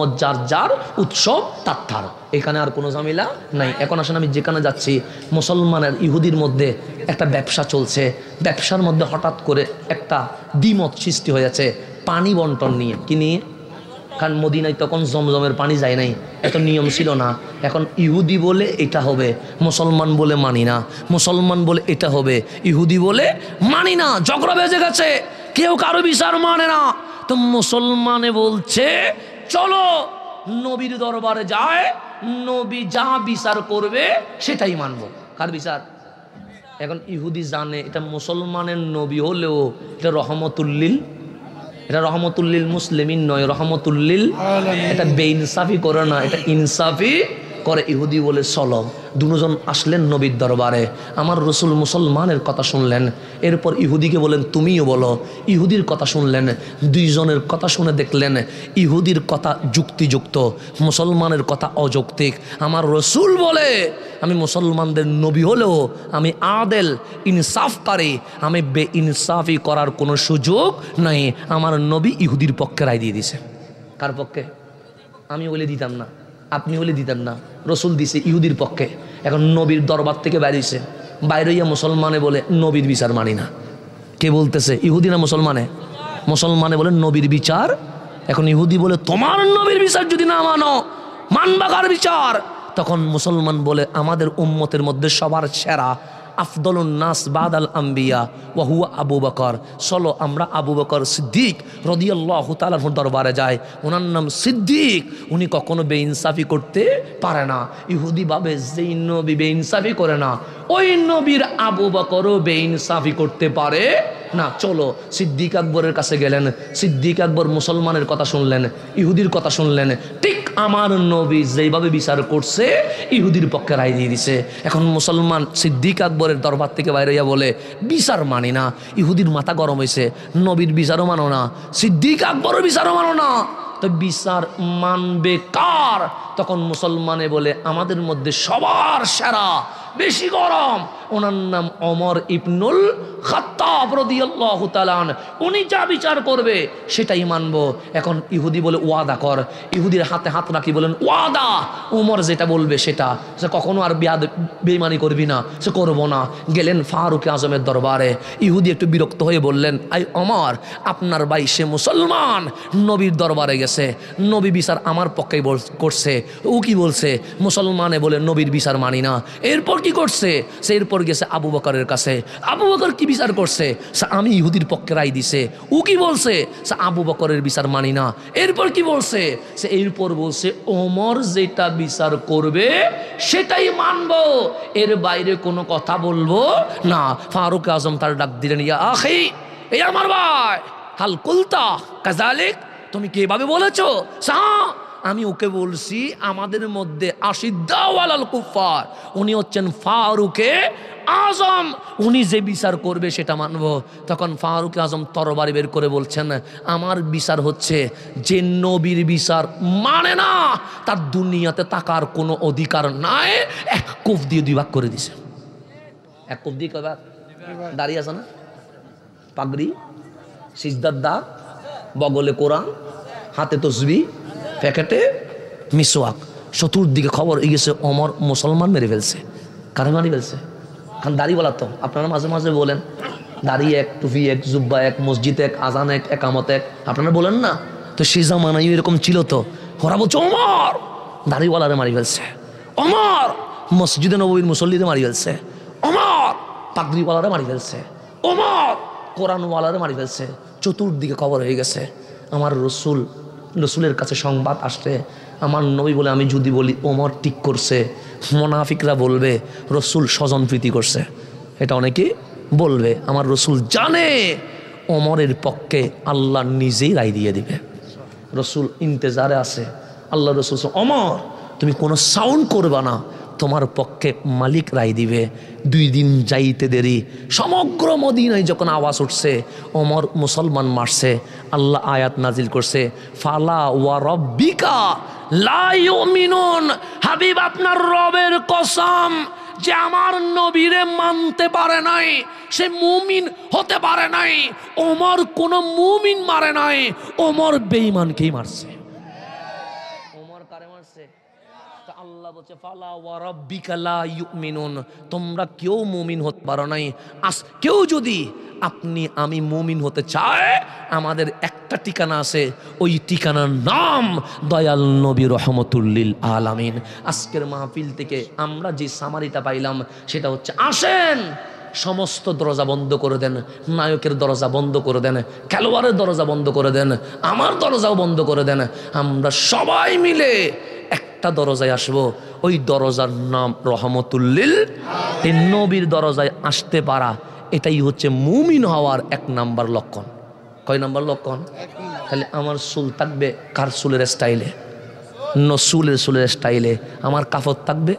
S1: যার উৎসব তার। এখানে আর কোনো ঝামেলা নাই। এখন আসলে আমি যেখানে যাচ্ছি, মুসলমানের ইহুদির মধ্যে একটা ব্যবসা চলছে। ব্যবসার মধ্যে হঠাৎ করে একটা দ্বিমত সৃষ্টি হয়েছে পানি বন্টন নিয়ে। কি নিয়ে? কারণ মদিনায় তখন জমজমের পানি যায় নাই, এত নিয়ম ছিল না। এখন ইহুদি বলে এটা হবে, মুসলমান বলে মানি না, মুসলমান বলে এটা হবে, ইহুদি বলে মানি না। ঝগড়া বেজে গেছে, কেউ কারো বিচার মানে না। তো মুসলমানে বলছে চলো নবীর দরবারে যায়, নবী যা বিচার করবে সেটাই মানবো। কার বিচার? এখন ইহুদি জানে এটা মুসলমানের নবী হলেও এটা রহমতুল্লিল, এটা রহমতুল্লিল মুসলিমিন নয়, রহমতুল্লিল। এটা বেইনসাফি করে না, এটা ইনসাফি করে ইহুদি বলে চলো। দুজন আসলেন নবীর দরবারে, আমার রসুল মুসলমানের কথা শুনলেন। এরপর ইহুদিকে বলেন তুমিও বলো, ইহুদির কথা শুনলেন। দুইজনের কথা শুনে দেখলেন ইহুদির কথা যুক্তিযুক্ত, মুসলমানের কথা অযৌক্তিক। আমার রসুল বলে আমি মুসলমানদের নবী হলেও আমি আদেল ইনসাফকারী, আমি বেইনসাফি করার কোনো সুযোগ নাই। আমার নবী ইহুদির পক্ষে রায় দিয়ে দিছে। কার পক্ষে? আমি বলে দিতাম না, আপনি হলে দিতেন না, রসুল দিছে ইহুদির পক্ষে। এখন নবীর দরবার থেকে বাইরেছে, বাইরে ইয়া মুসলমানে বলে নবীর বিচার মানি না। কে বলতেছে? ইহুদি না মুসলমানে? মুসলমানে বলে নবীর বিচার। এখন ইহুদি বলে তোমার নবীর বিচার যদি না মানো, মানবা কার বিচার? তখন মুসলমান বলে আমাদের উম্মতের মধ্যে সবার সেরা আফদলুন নাস বাদাল আম্বিয়া ওয়া হুয়া আবু বকর, চলো আমরা আবু বকর সিদ্দিক রাদিয়াল্লাহু তাআলার দরবারে যাই। ওনার নাম সিদ্দিক, উনি কখনো বেইনসাফি করতে পারে না। ইহুদি ভাবে যেই নবী বেইনসাফি করে না, ওই নবীর আবু বকরও বেইনসাফি করতে পারে না। চলো সিদ্দিক আকবরের কাছে গেলেন। সিদ্দিক আকবর মুসলমানের কথা শুনলেন, ইহুদির কথা শুনলেন। ঠিক আমার নবী যেইভাবে বিচার করছে ইহুদির পক্ষে রায় দিয়ে দিছে। এখন মুসলমান সিদ্দিক আকবরের দরবার থেকে বাইরে বলে বিচার মানি না। ইহুদির মাথা গরম হয়েছে, নবীর বিচারও মানো না, সিদ্দিক আকবরের বিচারও মানো না, তো বিচার মানবে কার? তখন মুসলমানে বলে আমাদের মধ্যে সবার সেরা, বেশি গরম, ওনার নাম ওমর ইবনুল খাত্তাব রাদিয়াল্লাহু তাআলা আনহু, উনি যা বিচার করবে সেটাই মানবো। এখন ইহুদি বলে ওয়াদা কর। ইহুদির হাতে হাত রাখি বলেন ওয়াদা, ওমর যেটা বলবে সেটা, সে কখনো আর বেঈমানি করবি না, সে করবো না। গেলেন ফারুক আজমের দরবারে। ইহুদি একটু বিরক্ত হয়ে বললেন আই ওমর, আপনার ভাই সে মুসলমান, নবীর দরবারে গেছে, নবী বিচার আমার পক্ষেই করছে। ও কি বলছে? মুসলমানে বলে নবীর বিচার মানি না। এরপর কি করছে? সে এরপর গেছে আবু বকরের কাছে। আবু বকর কি বিচার করছে? সে আমি ইহুদির পক্ষে রায় দিছে। ও কি বলছে? সে আবু বকরের বিচার মানি না। এরপর কি বলছে? সে এরপর বলছে ওমর যেটা বিচার করবে সেটাই মানবো, এর বাইরে কোনো কথা বলবো না। ফারুক আজম তার ডাক দিলেন ইয়া আখি, এই আমার ভাই, হাল কুলতা কাযালিক, তুমি কি এভাবে বলেছো? আমি ওকে বলছি আমাদের মধ্যে আশিদ্দাউ আলাল কুফার, উনি হচ্ছেন ফারুকে আজম, উনি যে বিচার করবে সেটা মানবো। তখন ফারুক আজম তরবারি বের করে বলছেন আমার বিচার হচ্ছে যে নবীর বিচার মানে না তার দুনিয়াতে তাকার কোনো অধিকার নাই। এক কোফ দিয়ে দুই ভাগ করে দিছে। এক কোফ দিয়ে কয়বার? দাঁড়িয়ে আছে না, পাগড়ি, সিজদার দাগ, বগলে কোরআন, হাতে তসবি, প্যাকেটে মিসওয়াক, চতুর্দিকে খবর এই গেছে ওমর মুসলমান মেরে ফেলছে। কারে মারি ফেলছে? কারণ দাড়ি বলা তো আপনারা মাঝে মাঝে বলেন দাড়ি এক, টুপি এক, জুব্বা এক, মসজিদ এক, আজান এক, একামত এক, আপনারা বলেন না? তো সে জামানায় এরকম ছিল তো। ওরা বলছে ওমর দাড়িওয়ালারে মারি ফেলছে, ওমর মসজিদে নববীর মুসল্লিদের মারি ফেলছে, ওমর পাগড়িওয়ালারে মারি ফেলছে, ওমর কোরআনওয়ালারে মারি ফেলছে। চতুর্দিকে খবর হয়ে গেছে। আমার রসুলের কাছে সংবাদ আসছে, আমার নবী বলে আমি যদি বলি ওমর ঠিক করছে, মুনাফিকরা বলবে রসুল স্বজনপ্রীতি করছে। এটা অনেকে বলবে। আমার রসুল জানে ওমরের পক্ষে আল্লাহ নিজেই রায় দিয়ে দিবে। রসুল ইন্তেজারে আছে। আল্লাহ রসুল ওমর তুমি কোনো সাউন্ড করবা না, তোমার পক্ষে মালিক রায় দিবে। 2 দিন যাইতে দেরি, সমগ্র মদিনায় যখন আওয়াজ উঠছে ওমর মুসলমান মারছে, আল্লাহ আয়াত নাজিল করছে ফালা ওয়া রব্বিকা লা ইউমিনুন, হাবিব আপনার রবের কসম, যে আমার নবীরে মানতে পারে নাই সে মুমিন হতে পারে নাই। ওমর কোন মুমিন মারে নাই, ওমর বেঈমানকেই মারছে। ওমর কারে মারছে? আল্লাহ বলছে ফালা ওয়া রাব্বিকা লা ইউমিনুন, তোমরা কেউ মুমিন হতে পারো নাই। কেউ যদি আপনি আমি মুমিন হতে চায়, আমাদের একটা ঠিকানা আছে, ওই ঠিকানার নাম দয়াল নবী রহমতুল লিল আলামিন। আজকের মাহফিল থেকে আমরা যে সামারিটা পাইলাম সেটা হচ্ছে আসেন সমস্ত দরজা বন্ধ করে দেন, নায়কের দরজা বন্ধ করে দেন, খেলোয়াড়ের দরজা বন্ধ করে দেন, আমার দরজাও বন্ধ করে দেন, আমরা সবাই মিলে একটা দরজায় আসবো। ওই দরজার নাম রহমতুল্লিল। এই নবীর দরজায় আসতে পারা এটাই হচ্ছে মুমিন হওয়ার 1 নাম্বার লক্ষণ। কয় নাম্বার লক্ষণ? তাহলে আমার চুল থাকবে কার চুলের স্টাইলে? রসুলের স্টাইলে আমার কাফত থাকবে,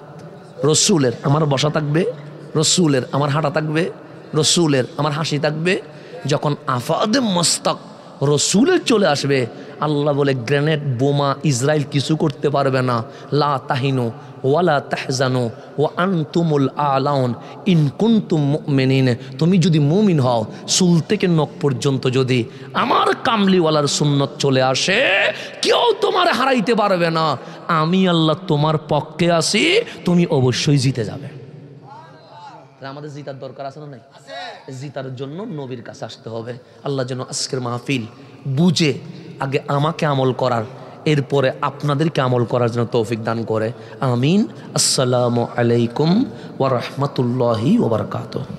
S1: রসুলের আমার বসা থাকবে, রসুলের আমার হাঁটা থাকবে, রসুলের আমার হাসি থাকবে। যখন আফাদে মস্তক রসুলের চলে আসবে, আল্লাহ বলে গ্রেনেড বোমা ইসরায়েল কিছু করতে পারবে না। লা তাহিনু ওয়ালা তাহজানু ওয়া আনতুমুল আলাউন ইন কুনতুম মুমিনিন। তুমি যদি মুমিন হও, চুল থেকে নখ পর্যন্ত যদি আমার কামলিওয়ালার সুন্নত চলে আসে, কেউ তোমার হারাইতে পারবে না। আমি আল্লাহ তোমার পক্ষে আছি, তুমি অবশ্যই জিতে যাবে। আমাদের জিতার দরকার আছে না নাই? জিতার জন্য নবীর কাছে আসতে হবে। আল্লাহ যেন আজকের মাহফিল বুঝে আগে আমাকে আমল করার, এরপরে আপনাদেরকে আমল করার জন্য তৌফিক দান করে। আমিন। আসসালামু আলাইকুম ওয়া রাহমাতুল্লাহি ওয়া বারাকাতুহু।